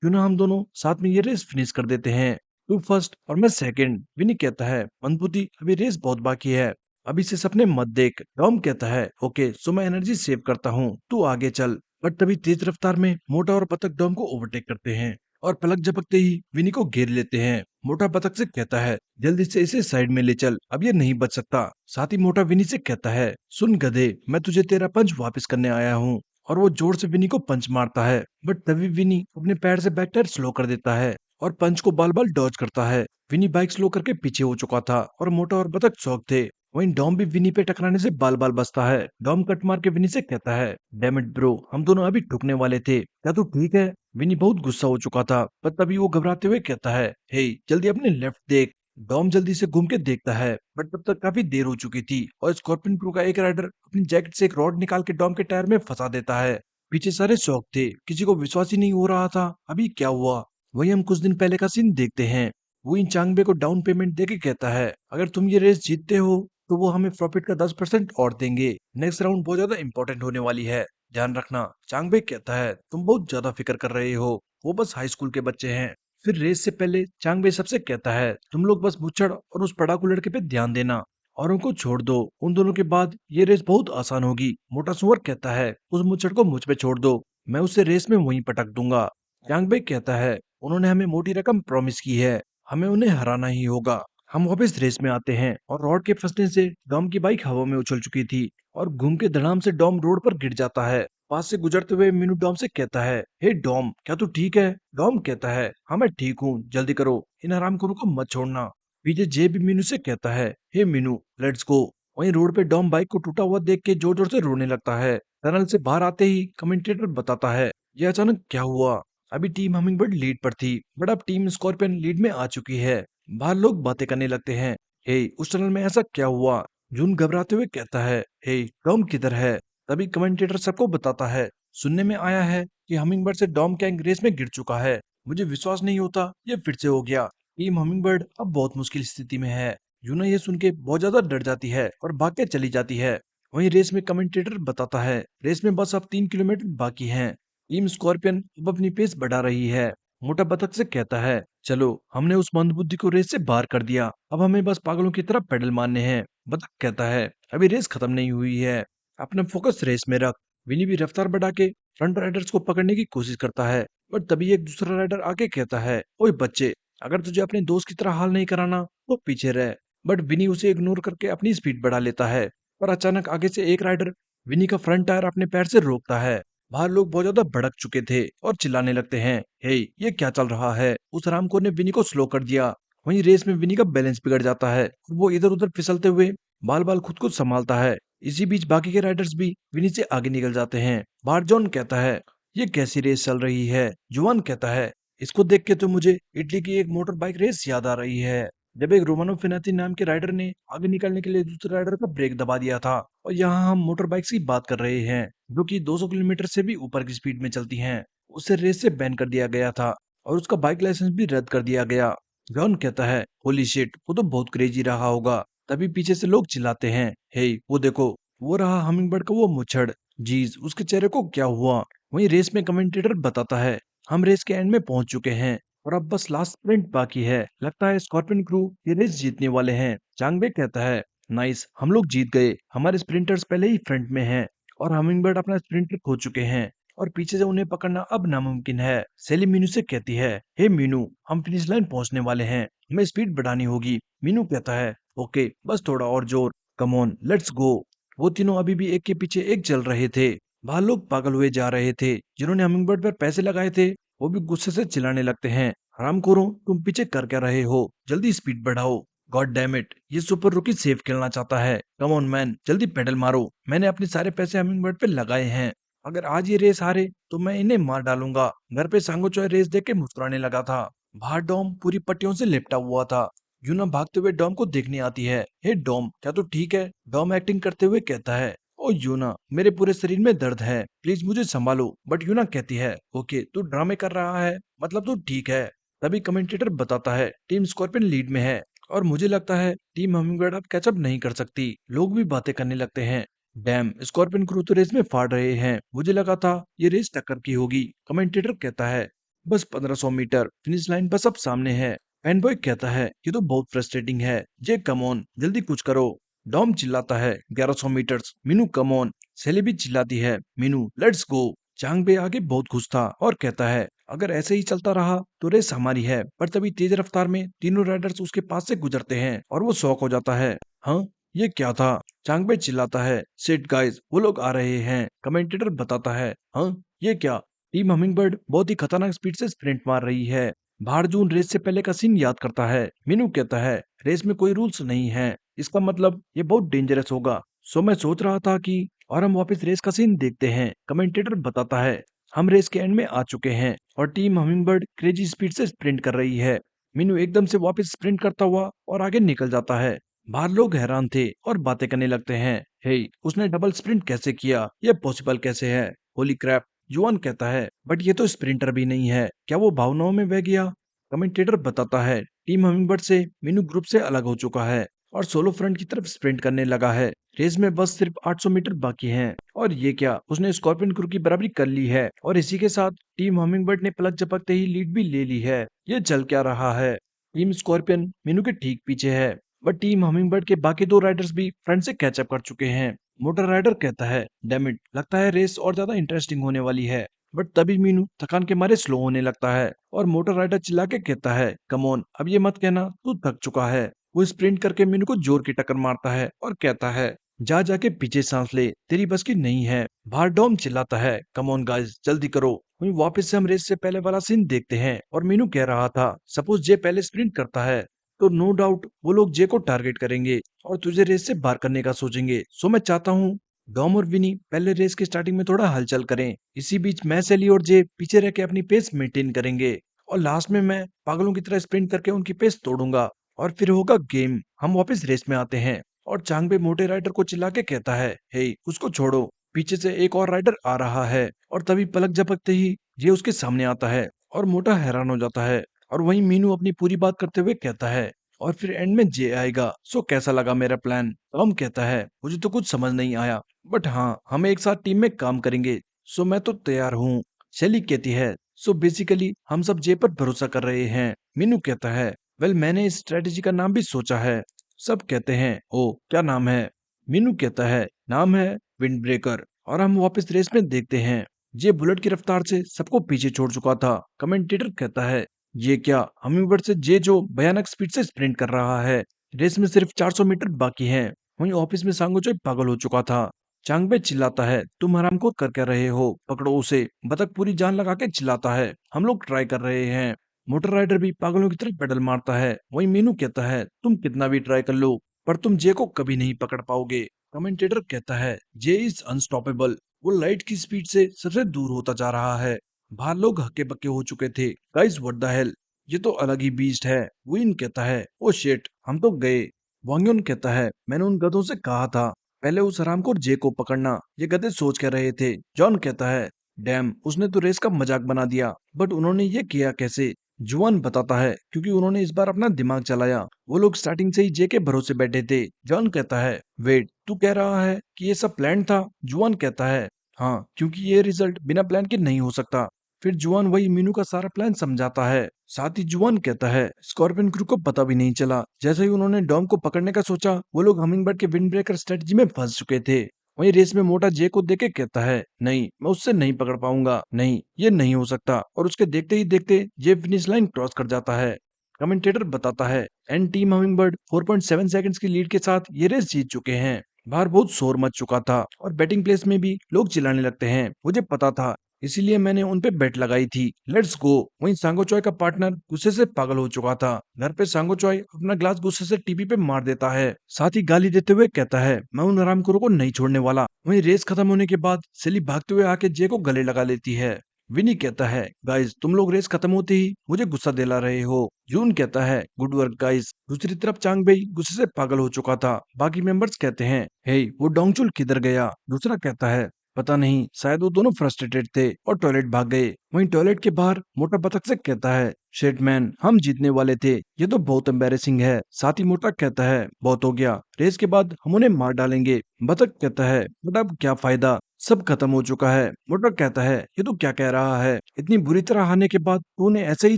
क्यों ना हम दोनों साथ में ये रेस फिनिश कर देते हैं, तू फर्स्ट और मैं सेकंड। विनी कहता है, मंदबुद्धि अभी रेस बहुत बाकी है, अभी से सपने मत देख। टॉम कहता है, ओके सो मैं एनर्जी सेव करता हूँ, तू आगे चल। बट तभी तेज रफ्तार में मोटा और बतख डॉम को ओवरटेक करते हैं और पलक झपकते ही विनी को घेर लेते हैं। मोटा बतख से कहता है, जल्दी से इसे साइड में ले चल, अब ये नहीं बच सकता। साथ ही मोटा विनी से कहता है, सुन गधे मैं तुझे तेरा पंच वापस करने आया हूँ। और वो जोर से विनी को पंच मारता है। बट तभी विनी अपने पैर से बैक टायर स्लो कर देता है और पंच को बाल बाल डॉज करता है। विनी बाइक स्लो करके पीछे हो चुका था और मोटा और बतख चौक थे। वहीं डॉम भी विनी पे टकराने से बाल बाल बचता है। डॉम कट मार के विनी से कहता है, डैम इट ब्रो हम दोनों अभी ठुकने वाले थे, क्या तू ठीक है? विनी बहुत गुस्सा हो चुका था पर तभी वो घबराते हुए कहता है, हे जल्दी अपने लेफ्ट देख। डॉम जल्दी से घूम के देखता है बट तब तक काफी देर हो चुकी थी और स्कॉर्पियन क्रू का एक राइडर अपनी जैकेट से एक रॉड निकाल के डॉम के टायर में फंसा देता है। पीछे सारे शौक थे, किसी को विश्वास ही नहीं हो रहा था अभी क्या हुआ। वही हम कुछ दिन पहले का सीन देखते हैं। वो इन चांगबे को डाउन पेमेंट देके कहता है, अगर तुम ये रेस जीतते हो तो वो हमें प्रॉफिट का 10% और देंगे। नेक्स्ट राउंड बहुत ज्यादा इंपॉर्टेंट होने वाली है, ध्यान रखना। चांगबे कहता है, तुम बहुत ज्यादा फिक्र कर रहे हो, वो बस हाई स्कूल के बच्चे हैं। फिर रेस से पहले चांगबे सबसे कहता है, तुम लोग बस मुच्छड़ और उस पढ़ाकू लड़के पे ध्यान देना और उनको छोड़ दो, उन दोनों के बाद ये रेस बहुत आसान होगी। मोटा सुअर कहता है, उस मुच्छड़ को मुझ पे छोड़ दो, मैं उसे रेस में वहीं पटक दूंगा। चांगबे कहता है, उन्होंने हमें मोटी रकम प्रॉमिस की है, हमें उन्हें हराना ही होगा। हम वापस रेस में आते हैं और रॉड के फंसने से डॉम की बाइक हवा में उछल चुकी थी और घूम के धड़ाम से डॉम रोड पर गिर जाता है। पास से गुजरते हुए मीनू डॉम से कहता है, हे डॉम क्या तू ठीक है? डॉम कहता है, हाँ मैं ठीक हूँ, जल्दी करो, इन हरामखोरों को मत छोड़ना। पीछे जे भी मीनू से कहता है, हे मीनू लेट्स गो। वहीं रोड पे डॉम बाइक को टूटा हुआ देख के जोर जोर से रोने लगता है। टनल से बाहर आते ही कमेंटेटर बताता है, ये अचानक क्या हुआ? अभी टीम हमिंगबर्ड लीड पर थी बट अब टीम स्कॉर्पियन लीड में आ चुकी है। बाहर लोग बातें करने लगते हैं, हे उस टनल में ऐसा क्या हुआ? जून घबराते हुए कहता है, हे डॉम किधर है? तभी कमेंटेटर सबको बताता है, सुनने में आया है कि हमिंगबर्ड से डॉम गैंग रेस में गिर चुका है। मुझे विश्वास नहीं होता ये फिर से हो गया। टीम हमिंगबर्ड अब बहुत मुश्किल स्थिति में है। यूना ये सुन के बहुत ज्यादा डर जाती है और भाग के चली जाती है। वहीं रेस में कमेंटेटर बताता है, रेस में बस अब 3 किलोमीटर बाकी हैं। टीम स्कॉर्पियन अब अपनी पेस बढ़ा रही है। मोटा बतख से कहता है, चलो हमने उस मंदबुद्धि को रेस से बाहर कर दिया, अब हमें बस पागलों की तरह पेडल मारने हैं। बतख कहता है, अभी रेस खत्म नहीं हुई है, अपना फोकस रेस में रख। विनी भी रफ्तार बढ़ा के फ्रंट राइडर्स को पकड़ने की कोशिश करता है बट तभी एक दूसरा राइडर आके कहता है, ओए बच्चे अगर तुझे अपने दोस्त की तरह हाल नहीं कराना तो पीछे रह। बट विनी उसे इग्नोर करके अपनी स्पीड बढ़ा लेता है पर अचानक आगे से एक राइडर विनी का फ्रंट टायर अपने पैर से रोकता है। बाहर लोग बहुत ज्यादा भड़क चुके थे और चिल्लाने लगते हैं, हे ये क्या चल रहा है? उस हरामखोर ने विनी को स्लो कर दिया। वहीं रेस में विनी का बैलेंस बिगड़ जाता है और वो इधर उधर फिसलते हुए बाल बाल खुद को संभालता है। इसी बीच बाकी के राइडर्स भी विनी से आगे निकल जाते हैं। बाहर जॉन कहता है, ये कैसी रेस चल रही है? जुआन कहता है, इसको देख के तो मुझे इटली की एक मोटर बाइक रेस याद आ रही है, जब एक रोमानो फिनाती नाम के राइडर ने आगे निकलने के लिए दूसरे राइडर का ब्रेक दबा दिया था। और यहाँ हम मोटर बाइक्स की बात कर रहे हैं जो कि 200 किलोमीटर से भी ऊपर की स्पीड में चलती हैं। उसे रेस से बैन कर दिया गया था और उसका बाइक लाइसेंस भी रद्द कर दिया गया। जॉन कहता है, होली शिट, वो तो बहुत क्रेजी रहा होगा। तभी पीछे से लोग चिल्लाते हैं, हे वो देखो, वो रहा हमिंगबर्ड का वो मुछड़। जीज, उसके चेहरे को क्या हुआ? वहीं रेस में कमेंटेटर बताता है, हम रेस के एंड में पहुंच चुके हैं और अब बस लास्ट स्प्रिंट बाकी है। लगता है स्कॉर्पियन क्रू ये रेस जीतने वाले हैं। चांगबे कहता है, नाइस, हम लोग जीत गए, हमारे स्प्रिंटर्स पहले ही फ्रंट में हैं और हमिंगबर्ड अपना स्प्रिंटर खो चुके हैं और पीछे से उन्हें पकड़ना अब नामुमकिन है। सेली मीनू से कहती है, हे मीनू, हम फिनिश लाइन पहुंचने वाले हैं, हमें स्पीड बढ़ानी होगी। मीनू कहता है, ओके, बस थोड़ा और जोर, कम ऑन, लेट्स गो। वो तीनों अभी भी एक के पीछे एक चल रहे थे। बाहर लोग पागल हुए जा रहे थे। जिन्होंने हमिंगबर्ड पर पैसे लगाए थे वो भी गुस्से से चिल्लाने लगते हैं, हरामखोरों, तुम पीछे कर क्या रहे हो? जल्दी स्पीड बढ़ाओ। गॉड डैम इट, ये सुपर रुकी सेफ खेलना चाहता है। कम ऑन मैन, जल्दी पेडल मारो, मैंने अपने सारे पैसे हमिंगबर्ड पे लगाए हैं। अगर आज ये रेस हारे तो मैं इन्हें मार डालूंगा। घर पे सांगोचोय रेस देख के मुस्कुराने लगा था। बाहर डॉम पूरी पट्टियों से लिपटा हुआ था। यूना भागते हुए डॉम को देखने आती है। हे डॉम, क्या तू ठीक है? डॉम एक्टिंग करते हुए कहता है, ओ यूना, मेरे पूरे शरीर में दर्द है, प्लीज मुझे संभालो। बट यूना कहती है, ओके, तू ड्रामे कर रहा है, मतलब तू ठीक है। तभी कमेंटेटर बताता है, टीम स्कॉर्पियन लीड में है और मुझे लगता है टीम हमिंगबर्ड अब कैचअप नहीं कर सकती। लोग भी बातें करने लगते हैं, डैम, स्कॉर्पियन क्रू तो रेस में फाड़ रहे हैं, मुझे लगा था ये रेस टक्कर की होगी। कमेंटेटर कहता है, बस 1500 मीटर, फिनिश लाइन बस अब सामने है। फैनबॉय कहता है, ये तो बहुत फ्रस्ट्रेटिंग है। जे कम ऑन, जल्दी कुछ करो। डॉम चिल्लाता है, 1100 मीटर्स, मीनू कम ऑन। सेली भी चिल्लाती है, मीनू लेट्स गो। चांगबे आगे बहुत खुश था और कहता है, अगर ऐसे ही चलता रहा तो रेस हमारी है। पर तभी तेज रफ्तार में तीनों राइडर्स उसके पास से गुजरते हैं और वो शॉक हो जाता है। हाँ, ये क्या था? चांगबे चिल्लाता है, शिट गाइस, वो लोग आ रहे हैं। कमेंटेटर बताता है, हाँ, ये क्या? टीम हमिंगबर्ड बहुत ही खतरनाक स्पीड से स्प्रिंट मार रही है। भारजून रेस से पहले का सीन याद करता है। मीनू कहता है, रेस में कोई रूल्स नहीं है, इसका मतलब ये बहुत डेंजरस होगा। सो मैं सोच रहा था कि और हम वापस रेस का सीन देखते हैं। कमेंटेटर बताता है, हम रेस के एंड में आ चुके हैं और टीम हमिंगबर्ड क्रेजी स्पीड से स्प्रिंट कर रही है। मीनू एकदम से वापस स्प्रिंट करता हुआ और आगे निकल जाता है। बाहर लोग हैरान थे और बातें करने लगते हैं, हे, उसने डबल स्प्रिंट कैसे किया? ये पॉसिबल कैसे है? होली क्रैप, जुआन कहता है, बट ये तो स्प्रिंटर भी नहीं है, क्या वो भावनाओं में बह गया? कमेंटेटर बताता है, टीम हमिंगबर्ड से मीनू ग्रुप से अलग हो चुका है और सोलो फ्रंट की तरफ स्प्रिंट करने लगा है। रेस में बस सिर्फ 800 मीटर बाकी हैं और ये क्या, उसने स्कॉर्पियन क्रू की बराबरी कर ली है और इसी के साथ टीम हमिंगबर्ड ने पलक झपकते ही लीड भी ले ली है। ये चल क्या रहा है? टीम स्कॉर्पियन मीनू के ठीक पीछे है, बट टीम हमिंगबर्ड के बाकी दो राइडर्स भी फ्रंट से कैचअप कर चुके हैं। मोटर राइडर कहता है, डैम इट, लगता है रेस और ज्यादा इंटरेस्टिंग होने वाली है। बट तभी मीनू थकान के मारे स्लो होने लगता है और मोटर राइडर चिल्ला के कहता है, कम ऑन, अब ये मत कहना तू थक चुका है। वो स्प्रिंट करके मीनू को जोर की टक्कर मारता है और कहता है, जा जाके पीछे सांस ले, तेरी बस की नहीं है। बाहर डॉम चिल्लाता है, कम ऑन गाइस, जल्दी करो। वहीं वापस से हम रेस से पहले वाला सीन देखते हैं और मीनू कह रहा था, सपोज जे पहले स्प्रिंट करता है तो नो डाउट वो लोग जे को टारगेट करेंगे और तुझे रेस से बाहर करने का सोचेंगे। सो मैं चाहता हूँ डॉम और विनी पहले रेस की स्टार्टिंग में थोड़ा हलचल करें। इसी बीच मैं, सेली और जे पीछे रह के अपनी पेस मेंटेन करेंगे और लास्ट में मैं पागलों की तरह स्प्रिंट करके उनकी पेस तोड़ूंगा और फिर होगा गेम। हम वापस रेस में आते हैं और चांगबे मोटे राइडर को चिल्ला के कहता है, हे, उसको छोड़ो, पीछे से एक और राइडर आ रहा है। और तभी पलक झपकते ही ये उसके सामने आता है और मोटा हैरान हो जाता है और वहीं मीनू अपनी पूरी बात करते हुए कहता है, और फिर एंड में जे आएगा। सो कैसा लगा मेरा प्लान? टॉम कहता है, मुझे तो कुछ समझ नहीं आया, बट हाँ, हम एक साथ टीम में काम करेंगे, सो मैं तो तैयार हूँ। शेली कहती है, सो बेसिकली हम सब जे पर भरोसा कर रहे हैं। मीनू कहता है, वेल, मैंने इस स्ट्रेटेजी का नाम भी सोचा है। सब कहते हैं, ओ, क्या नाम है? मीनू कहता है, नाम है विंड ब्रेकर। और हम वापस रेस में देखते हैं, जे बुलेट की रफ्तार से सबको पीछे छोड़ चुका था। कमेंटेटर कहता है, ये क्या, हमिंगबर्ड से जे जो भयानक स्पीड से स्प्रिंट कर रहा है। रेस में सिर्फ 400 मीटर बाकी हैं। वहीं ऑफिस में सांगोचोय पागल हो चुका था। चांगबे चिल्लाता है, तुम हरामखोर कर क्या रहे हो, पकड़ो उसे। बतख पूरी जान लगा के चिल्लाता है, हम लोग ट्राई कर रहे हैं। मोटर राइडर भी पागलों की तरह पेडल मारता है। वहीं मीनू कहता है, तुम कितना भी ट्राई कर लो पर तुम जे को कभी नहीं पकड़ पाओगे। कमेंटेटर कहता है, जे इज अनस्टॉपेबल, वो लाइट की स्पीड से सबसे दूर होता जा रहा है। बाहर लोग हक्के बक्के हो चुके थे। गाइस, व्हाट द हेल, ये तो अलग ही बीस्ट है। विन कहता है, ओ शिट, हम तो गए। वांग्योन कहता है, मैंने उन गधों से कहा था पहले उस हरामखोर जे को पकड़ना, ये गधे सोच कर रहे थे। जॉन कहता है, डैम, उसने तो रेस का मजाक बना दिया, बट उन्होंने ये किया कैसे? जुआन बताता है क्योंकि उन्होंने इस बार अपना दिमाग चलाया। वो लोग स्टार्टिंग से ही जे के भरोसे बैठे थे। जॉन कहता है, वेट, तू कह रहा है कि ये सब प्लान था? जुआन कहता है, हाँ, क्योंकि ये रिजल्ट बिना प्लान के नहीं हो सकता। फिर जुआन वही मीनू का सारा प्लान समझाता है। साथ ही जुआन कहता है, स्कॉर्पियन क्रू को पता भी नहीं चला। जैसे ही उन्होंने डॉम को पकड़ने का सोचा, वो लोग हमिंगबर्ड के विंड ब्रेकर स्ट्रेटजी में फंस चुके थे। वहीं रेस में मोटा जे को देख के कहता है, नहीं, मैं उससे नहीं पकड़ पाऊंगा, नहीं, ये नहीं हो सकता। और उसके देखते ही देखते जे फिनिश लाइन क्रॉस कर जाता है। कमेंटेटर बताता है, एंड टीम हमिंगबर्ड 4.7 सेकंड्स की लीड के साथ ये रेस जीत चुके हैं। बाहर बहुत शोर मच चुका था और बैटिंग प्लेस में भी लोग चिल्लाने लगते हैं। मुझे पता था, इसीलिए मैंने उन पे बेट लगाई थी। Let's go. वहीं सांगो चॉय का पार्टनर गुस्से से पागल हो चुका था। घर पे सांगो चॉय अपना ग्लास गुस्से से टीवी पे मार देता है। साथ ही गाली देते हुए कहता है, मैं उन हरामखोरों को नहीं छोड़ने वाला। वहीं रेस खत्म होने के बाद सेली भागते हुए आके जे को गले लगा लेती है। विनी कहता है, गाइस, तुम लोग रेस खत्म होते ही मुझे गुस्सा दिला रहे हो। जून कहता है, गुड वर्क गाइस। दूसरी तरफ चांगबेई गुस्से से पागल हो चुका था। बाकी मेंबर्स कहते हैं, हे, वो डोंगचुल किधर गया? दूसरा कहता है, पता नहीं, शायद वो दोनों फ्रस्ट्रेटेड थे और टॉयलेट भाग गए। वहीं टॉयलेट के बाहर मोटा बतख से कहता है, शेट मैन, हम जीतने वाले थे, ये तो बहुत एम्बेरेसिंग है। साथ ही मोटा कहता है, बहुत हो गया, रेस के बाद हम उन्हें मार डालेंगे। बतख कहता है, बट अब क्या फायदा, सब खत्म हो चुका है। मोटा कहता है, ये तो क्या कह रहा है, इतनी बुरी तरह हारने के बाद तू उन्हें ऐसे ही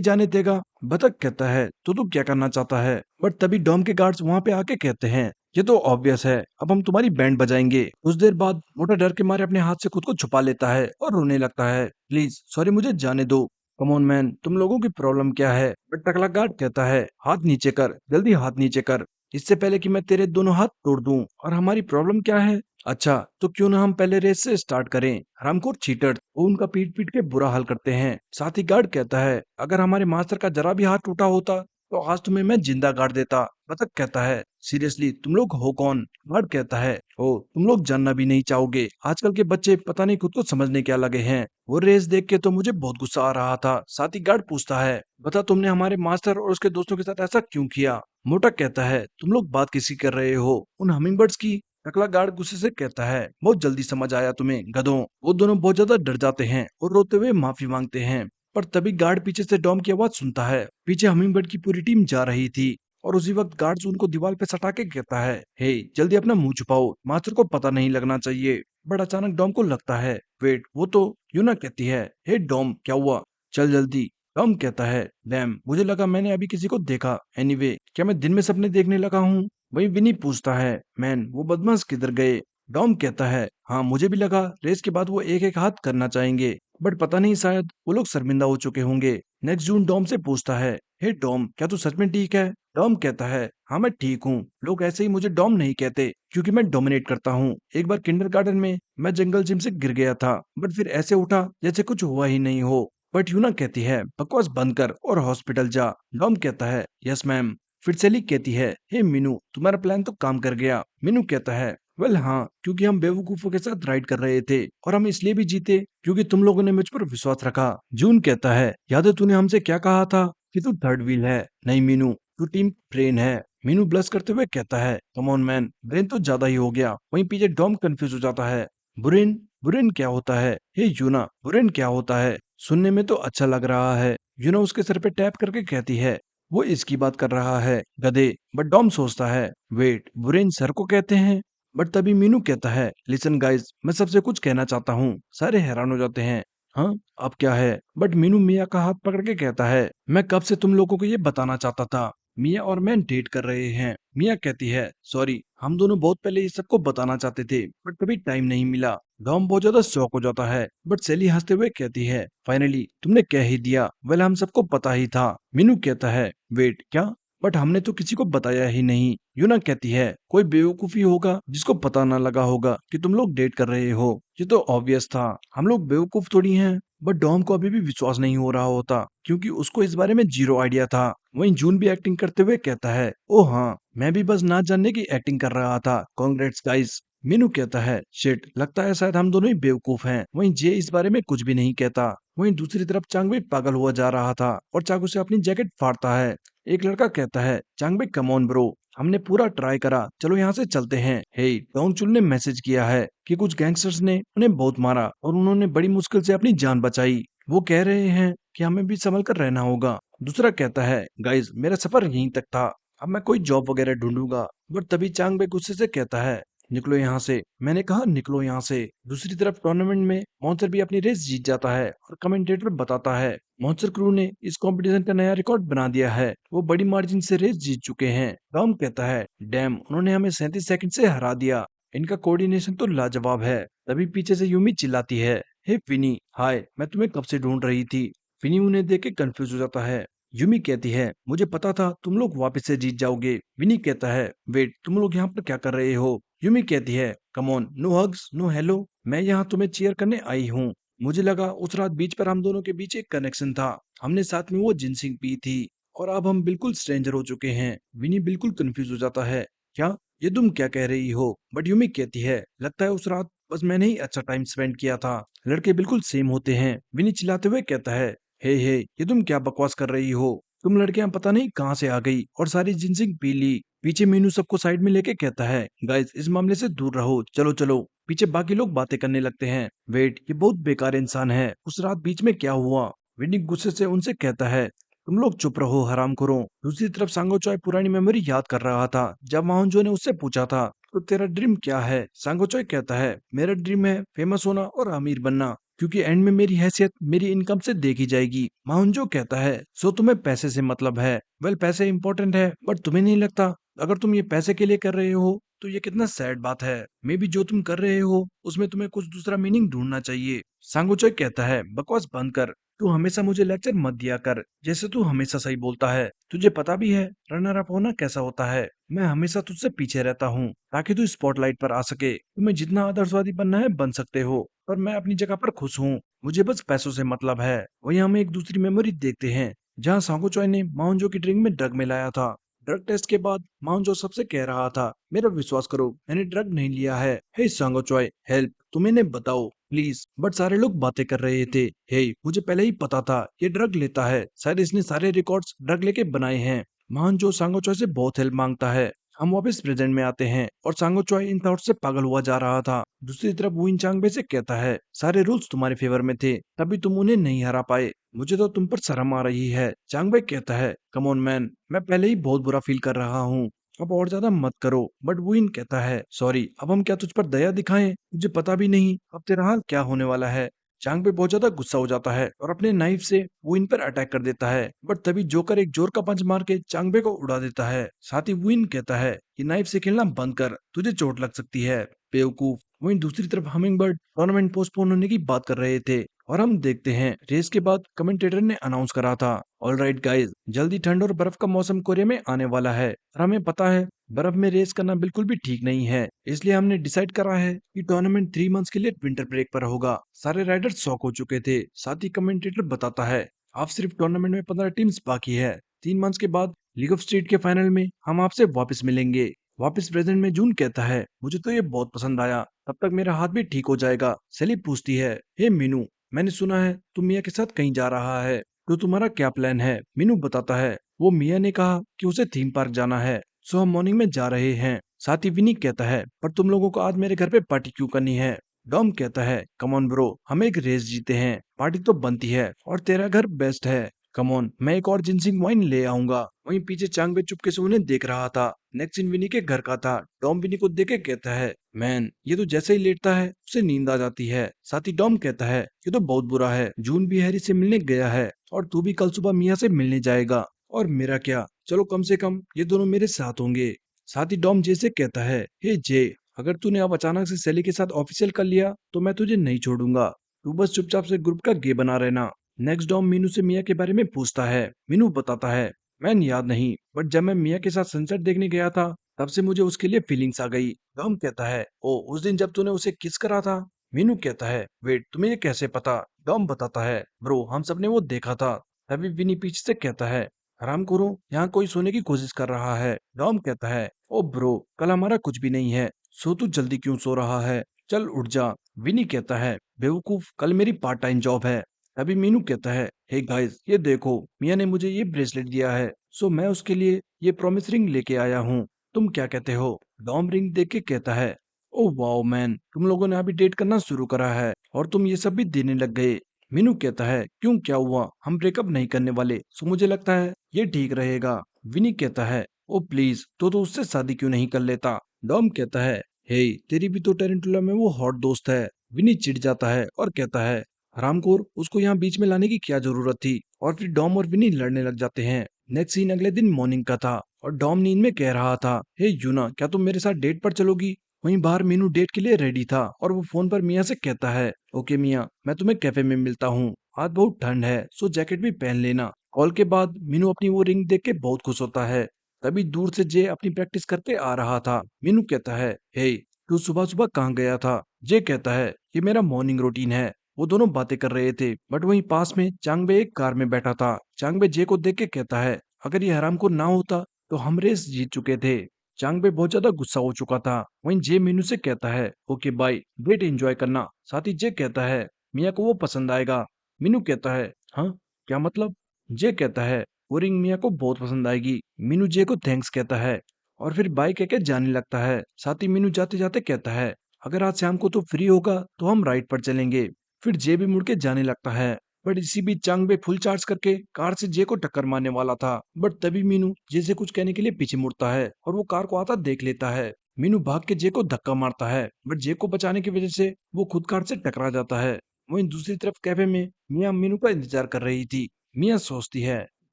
जाने देगा? बतख कहता है, तो तू क्या करना चाहता है? बट तभी डॉम के गार्ड्स वहां पे आके कहते हैं, ये तो ऑब्वियस है, अब हम तुम्हारी बैंड बजाएंगे। कुछ देर बाद मोटा डर के मारे अपने हाथ से खुद को छुपा लेता है और रोने लगता है। प्लीज, सॉरी, मुझे जाने दो। कम ऑन मैन, तुम लोगों की प्रॉब्लम क्या है? बट टकला गार्ड कहता है, हाथ नीचे कर, जल्दी हाथ नीचे कर, इससे पहले कि मैं तेरे दोनों हाथ तोड़ दूं। और हमारी प्रॉब्लम क्या है? अच्छा, तो क्यों ना हम पहले रेस से स्टार्ट करें। हरामखोर चीटर, वो उनका पीट पीट के बुरा हाल करते हैं। साथ ही गार्ड कहता है, अगर हमारे मास्टर का जरा भी हाथ टूटा होता तो आज तुम्हें मैं जिंदा गाड़ देता। बतख कहता है, सीरियसली तुम लोग हो कौन? गार्ड कहता है, ओ, तुम लोग जानना भी नहीं चाहोगे। आजकल के बच्चे पता नहीं खुद को समझने क्या लगे हैं। वो रेस देख के तो मुझे बहुत गुस्सा आ रहा था। साथ ही गार्ड पूछता है, बता, तुमने हमारे मास्टर और उसके दोस्तों के साथ ऐसा क्यों किया? मोटा कहता है, तुम लोग बात किसी कर रहे हो? उन हमिंगबर्ड्स की? टकला गार्ड गुस्से से कहता है, बहुत जल्दी समझ आया तुम्हें, गधों। वो दोनों बहुत ज्यादा डर जाते हैं और रोते हुए माफी मांगते हैं। पर तभी गार्ड पीछे से डॉम की आवाज सुनता है। पीछे हमिंगबर्ड की पूरी टीम जा रही थी और उसी वक्त गार्ड्स उनको दीवार पे सटा के कहता है, हे, जल्दी अपना मुंह छुपाओ, मास्टर को पता नहीं लगना चाहिए। बट अचानक डॉम को लगता है, वेट, वो तो यूना कहती है, हे डॉम, क्या हुआ, चल जल्दी। डॉम कहता है, डैम, मुझे लगा मैंने अभी किसी को देखा। एनीवे, क्या मैं दिन में सपने देखने लगा हूँ? वही विनी पूछता है, मैन, वो बदमाश किधर गए? डॉम कहता है, हाँ, मुझे भी लगा रेस के बाद वो एक एक हाथ करना चाहेंगे, बट पता नहीं, शायद वो लोग शर्मिंदा हो चुके होंगे। नेक्स्ट जून डॉम से पूछता है, हे डॉम, क्या तू सच में ठीक है? डॉम कहता है, हाँ, मैं ठीक हूँ। लोग ऐसे ही मुझे डॉम नहीं कहते क्योंकि मैं डोमिनेट करता हूँ। एक बार किंडरगार्टन में मैं जंगल जिम से गिर गया था, बट फिर ऐसे उठा जैसे कुछ हुआ ही नहीं हो। बट यूना कहती है, बकवास बंद कर और हॉस्पिटल जा। डॉम कहता है, यस मैम। फिर सेली कहती है, हे मीनू, तुम्हारा प्लान तो काम कर गया। मीनू कहता है, वेल हाँ, क्योंकि हम बेवकूफों के साथ राइड कर रहे थे और हम इसलिए भी जीते क्योंकि तुम लोगों ने मुझ पर विश्वास रखा। जून कहता है, याद है तूने हमसे क्या कहा था कि तू थर्ड व्हील है? नहीं मीनू, तू टीम ब्रेन है। मीनू ब्लश करते हुए कहता है, कम ऑन मैन, ब्रेन तो ज्यादा ही हो गया। वहीं पीछे डॉम कंफ्यूज हो जाता है, ब्रेन, ब्रेन क्या होता है? हे यूना, ब्रेन क्या होता है? सुनने में तो अच्छा लग रहा है। यूना उसके सर पे टैप करके कहती है, वो इसकी बात कर रहा है, गधे। बट डॉम सोचता है, वेट, बुरेन सर को कहते हैं? बट तभी मीनू कहता है, लिसन गाइस, मैं सबसे कुछ कहना चाहता हूँ। सारे हैरान हो जाते हैं। हाँ, अब क्या है? बट मीनू मिया का हाथ पकड़ के कहता है, मैं कब से तुम लोगों को ये बताना चाहता था, मिया और मैं डेट कर रहे हैं। मिया कहती है, सॉरी, हम दोनों बहुत पहले इस सबको बताना चाहते थे बट कभी टाइम नहीं मिला। डॉम बहुत ज्यादा शौक हो जाता है। बट सेली हंसते हुए कहती है, फाइनली तुमने कह ही दिया। वेल, हम सबको पता ही था। मीनू कहता है, वेट, क्या? बट हमने तो किसी को बताया ही नहीं। यूना कहती है, कोई बेवकूफी होगा जिसको पता ना लगा होगा कि तुम लोग डेट कर रहे हो। ये तो ऑब्वियस था, हम लोग बेवकूफ थोड़ी हैं। बट डॉम को अभी भी विश्वास नहीं हो रहा होता क्योंकि उसको इस बारे में जीरो आइडिया था। वहीं जून भी एक्टिंग करते हुए कहता है, ओ हाँ, मैं भी बस ना जानने की एक्टिंग कर रहा था। Congrats guys. मीनू कहता है, शिट, लगता है शायद हम दोनों ही बेवकूफ हैं। वहीं जे इस बारे में कुछ भी नहीं कहता। वहीं दूसरी तरफ चांगबे पागल हुआ जा रहा था और चाकू से अपनी जैकेट फाड़ता है। एक लड़का कहता है, चांगबे, कम ऑन ब्रो, हमने पूरा ट्राई करा, चलो यहाँ से चलते हैं। हे, डोंगचुल ने मैसेज किया है कि कुछ गैंगस्टर्स ने उन्हें बहुत मारा और उन्होंने बड़ी मुश्किल से अपनी जान बचाई। वो कह रहे हैं कि हमें भी संभल कर रहना होगा। दूसरा कहता है, गाइस मेरा सफर यहीं तक था, अब मैं कोई जॉब वगैरह ढूंढूंगा। बट तभी चांग बे गुस्से से कहता है, निकलो यहाँ से, मैंने कहा निकलो यहाँ से। दूसरी तरफ टूर्नामेंट में मॉन्स्टर भी अपनी रेस जीत जाता है और कमेंटेटर बताता है, मॉन्स्टर क्रू ने इस कंपटीशन का नया रिकॉर्ड बना दिया है, वो बड़ी मार्जिन से रेस जीत चुके हैं। टॉम कहता है, डैम, उन्होंने हमें 37 सेकंड से हरा दिया, इनका कोऑर्डिनेशन तो लाजवाब है। तभी पीछे से यूमी चिल्लाती है, हे फिनी, हाय, मैं तुम्हें कब से ढूंढ रही थी। फिनी उन्हें देख के कंफ्यूज हो जाता है। यूमी कहती है, मुझे पता था तुम लोग वापस से जीत जाओगे। विनी कहता है, वेट, तुम लोग यहाँ पर क्या कर रहे हो। यूमी कहती है, come on, no hugs, no hello, मैं यहाँ तुम्हें चीयर करने आई हूँ। मुझे लगा उस रात बीच पर हम दोनों के बीच एक कनेक्शन था, हमने साथ में वो जिनसिंग पी थी, और अब हम बिल्कुल स्ट्रेंजर हो चुके हैं। विनी बिल्कुल कंफ्यूज हो जाता है, क्या, ये तुम क्या कह रही हो। बट यूमी कहती है, लगता है उस रात बस मैंने ही अच्छा टाइम स्पेंड किया था, लड़के बिल्कुल सेम होते हैं। विनी चिल्लाते हुए कहता है, हे, ये तुम क्या बकवास कर रही हो, तुम लड़कियां पता नहीं कहाँ से आ गई और सारी जिनसिंग पी ली। पीछे मीनू सबको साइड में लेके कहता है, गाइस इस मामले से दूर रहो, चलो चलो। पीछे बाकी लोग बातें करने लगते हैं, वेट, ये बहुत बेकार इंसान है, उस रात बीच में क्या हुआ। विनी गुस्से से उनसे कहता है, तुम लोग चुप रहो, हराम करो। दूसरी तरफ सांगो चॉय पुरानी मेमोरी याद कर रहा था, जब माउंजो ने उससे पूछा था, तो तेरा ड्रीम क्या है। सांगो चॉय कहता है, मेरा ड्रीम है फेमस होना और अमीर बनना, क्योंकि एंड में मेरी हैसियत मेरी इनकम से देखी जाएगी। माउंजो कहता है, सो तुम्हें पैसे से मतलब है। वेल, पैसे इंपॉर्टेंट है, बट तुम्हें नहीं लगता अगर तुम ये पैसे के लिए कर रहे हो तो ये कितना सैड बात है। मे बी जो तुम कर रहे हो उसमें तुम्हें कुछ दूसरा मीनिंग ढूंढना चाहिए। सांगोचोय कहता है, बकवास बंद कर, तू हमेशा मुझे लेक्चर मत दिया कर, जैसे तू हमेशा सही बोलता है। तुझे पता भी है रनर अप होना कैसा होता है, मैं हमेशा तुझसे पीछे रहता हूँ ताकि तू स्पॉटलाइट पर आ सके। तुम्हें जितना आदर्शवादी बनना है बन सकते हो, पर मैं अपनी जगह पर खुश हूँ, मुझे बस पैसों से मतलब है। वही हम एक दूसरी मेमोरी देखते हैं, जहाँ सांगोचॉय ने माउंजो की ड्रिंक में ड्रग मिलाया था। ड्रग टेस्ट के बाद माउंजो सबसे कह रहा था, मेरा विश्वास करो, मैंने ड्रग नहीं लिया है। हे सांगोचॉय, हेल्प, तुम इन्हें बताओ प्लीज। बट सारे लोग बातें कर रहे थे, हे, मुझे पहले ही पता था ये ड्रग लेता है, शायद इसने सारे रिकॉर्ड्स ड्रग लेके बनाए हैं। माउंजो सांगोचॉय से बहुत हेल्प मांगता है। हम वापस प्रेजेंट में आते हैं और सांगोचॉय इन थॉट से पागल हुआ जा रहा था। दूसरी तरफ वुइन चांगबे से कहता है, सारे रूल्स तुम्हारे फेवर में थे, तभी तुम उन्हें नहीं हरा पाए, मुझे तो तुम पर शर्म आ रही है। चांगबे कहता है, कम ऑन मैन, मैं पहले ही बहुत बुरा फील कर रहा हूँ, अब और ज्यादा मत करो। बट वुइन कहता है, सॉरी, अब हम क्या तुझ पर दया दिखाएं, मुझे पता भी नहीं अब तेरा हाल क्या होने वाला है। चांगबे बहुत ज्यादा गुस्सा हो जाता है और अपने नाइफ से वुइन पर अटैक कर देता है, बट तभी जोकर एक जोर का पंच मार के चांगबे को उड़ा देता है। साथ ही वुइन कहता है कि नाइफ से खेलना बंद कर, तुझे चोट लग सकती है, बेवकूफ। वहीं दूसरी तरफ हमिंगबर्ड टूर्नामेंट पोस्टपोन होने की बात कर रहे थे और हम देखते हैं रेस के बाद कमेंटेटर ने अनाउंस करा था, ऑलराइट गाइस, जल्दी ठंड और बर्फ का मौसम कोरिया में आने वाला है और हमें पता है बर्फ में रेस करना बिल्कुल भी ठीक नहीं है, इसलिए हमने डिसाइड करा है कि टूर्नामेंट 3 मंथ्स के लिए विंटर ब्रेक पर होगा। सारे राइडर्स शॉक हो चुके थे। साथ ही कमेंटेटर बताता है, आप सिर्फ टूर्नामेंट में 15 टीम्स बाकी है, 3 मंथ्स के बाद लीग ऑफ स्ट्रीट के फाइनल में हम आपसे वापस मिलेंगे। वापस प्रेजेंट में जून कहता है, मुझे तो ये बहुत पसंद आया, तब तक मेरा हाथ भी ठीक हो जाएगा। सेली पूछती है, हे मीनू, मैंने सुना है तुम मिया के साथ कहीं जा रहा है, तो तुम्हारा क्या प्लान है। मीनू बताता है, वो मिया ने कहा कि उसे थीम पार्क जाना है, सो हम मॉर्निंग में जा रहे हैं। साथ ही विनी कहता है, पर तुम लोगों को आज मेरे घर पे पार्टी क्यों करनी है। डॉम कहता है, कम ऑन ब्रो, हम एक रेस जीते हैं, पार्टी तो बनती है, और तेरा घर बेस्ट है, कम ऑन, मैं एक और जिनसिंग वाइन ले आऊंगा। वहीं पीछे चांगबे चुपके से उन्हें देख रहा था। नेक्स्ट सीन विनी के घर का था। डॉम विनी को देख के कहता है, मैन, ये तो जैसे ही लेटता है उसे नींद आ जाती है। साथ ही डॉम कहता है, ये तो बहुत बुरा है, जून भी हैरी से मिलने गया है और तू भी कल सुबह मिया से मिलने जाएगा, और मेरा क्या, चलो कम से कम ये दोनों मेरे साथ होंगे। साथ ही डॉम जे से कहता है, हे जे, अगर तूने अब अचानक से सेली के साथ ऑफिशियल कर लिया तो मैं तुझे नहीं छोड़ूंगा, तू बस चुपचाप से ग्रुप का गे बना रहना। नेक्स्ट डॉम मीनू से मिया के बारे में पूछता है। मीनू बताता है, मैंने याद नहीं, बट जब मैं मिया के साथ सनसेट देखने गया था तब से मुझे उसके लिए फीलिंग्स आ गई। डॉम कहता है, ओ, उस दिन जब तूने उसे किस करा था। मीनू कहता है, वेट, तुम्हें ये कैसे पता। डॉम बताता है, ब्रो, हम सबने वो देखा था। तभी विनी पीछे से कहता है, हराम करो, यहाँ कोई सोने की कोशिश कर रहा है। डॉम कहता है, ओ ब्रो, कल हमारा कुछ भी नहीं है, सो तू जल्दी क्यों सो रहा है, चल उठ जा। विनी कहता है, बेवकूफ, कल मेरी पार्ट टाइम जॉब है। तभी मीनू कहता है, हे गाइस, ये देखो, मिया ने मुझे ये ब्रेसलेट दिया है, सो मैं उसके लिए ये प्रॉमिस रिंग लेके आया हूँ, तुम क्या कहते हो। डॉम रिंग देख के कहता है, ओ वाओ मैन, तुम लोगों ने अभी डेट करना शुरू करा है और तुम ये सब भी देने लग गए। मीनू कहता है, क्यों, क्या हुआ? हम ब्रेकअप नहीं करने वाले, सो मुझे लगता है ये ठीक रहेगा। विनी कहता है, ओ प्लीज, तो उससे शादी क्यों नहीं कर लेता? डॉम कहता है, हे, तेरी भी तो टेरेंटुला में वो हॉट दोस्त है। विनी चिढ़ जाता है और कहता है, हरामखोर, उसको यहाँ बीच में लाने की क्या जरूरत थी? और फिर डॉम और विनी लड़ने लग जाते हैं। नेक्स्ट सीन अगले दिन मॉर्निंग का था और डॉम नींद में कह रहा था, हे यूना, क्या तुम मेरे साथ डेट पर चलोगी? वहीं बाहर मीनू डेट के लिए रेडी था और वो फोन पर मिया से कहता है, ओके मिया, मैं तुम्हें कैफे में मिलता हूँ। आज बहुत ठंड है, सो जैकेट भी पहन लेना। कॉल के बाद मीनू अपनी वो रिंग देख के बहुत खुश होता है। तभी दूर से जे अपनी प्रैक्टिस करके आ रहा था। मीनू कहता है, हे, तू सुबह सुबह कहाँ गया था? जे कहता है, ये मेरा मॉर्निंग रूटीन है। वो दोनों बातें कर रहे थे, बट वहीं पास में चांगबे एक कार में बैठा था। चांगबे जे को देख के कहता है, अगर ये हराम को ना होता तो हम रेस जीत चुके थे। चांगबे बहुत ज्यादा गुस्सा हो चुका था। वहीं जे मीनू से कहता है, ओके बाय, डेट एंजॉय करना। साथ ही जे कहता है, मिया को वो पसंद आएगा। मीनू कहता है, हाँ, क्या मतलब? जे कहता है, वो रिंग मिया को बहुत पसंद आएगी। मीनू जे को थैंक्स कहता है और फिर बाय कह के जाने लगता है। साथ ही मीनू जाते जाते कहता है, अगर आज शाम को तो फ्री होगा तो हम राइड पर चलेंगे। फिर जे भी मुड़ के जाने लगता है। बट इसी बीच चांगबे फुल चार्ज करके कार से जे को टक्कर मारने वाला था। बट तभी मीनू जे से कुछ कहने के लिए पीछे मुड़ता है और वो कार को आता देख लेता है। मीनू भाग के जे को धक्का मारता है, बट जे को बचाने की वजह से वो खुद कार से टकरा जाता है। वहीं दूसरी तरफ कैफे में मिया मीनू का इंतजार कर रही थी। मिया सोचती है,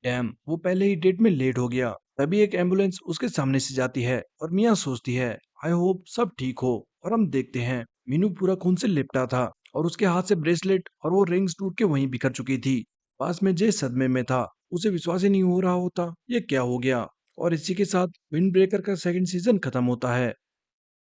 डैम, वो पहले ही डेट में लेट हो गया। तभी एक एम्बुलेंस उसके सामने से जाती है और मिया सोचती है, आई होप सब ठीक हो। और हम देखते हैं मीनू पूरा खून से लिपटा था और उसके हाथ से ब्रेसलेट और वो रिंग्स टूट के वहीं बिखर चुकी थी। पास में जे सदमे में था। उसे विश्वास ही नहीं हो रहा होता ये क्या हो गया। और इसी के साथ विंड ब्रेकर का सेकंड सीजन खत्म होता है।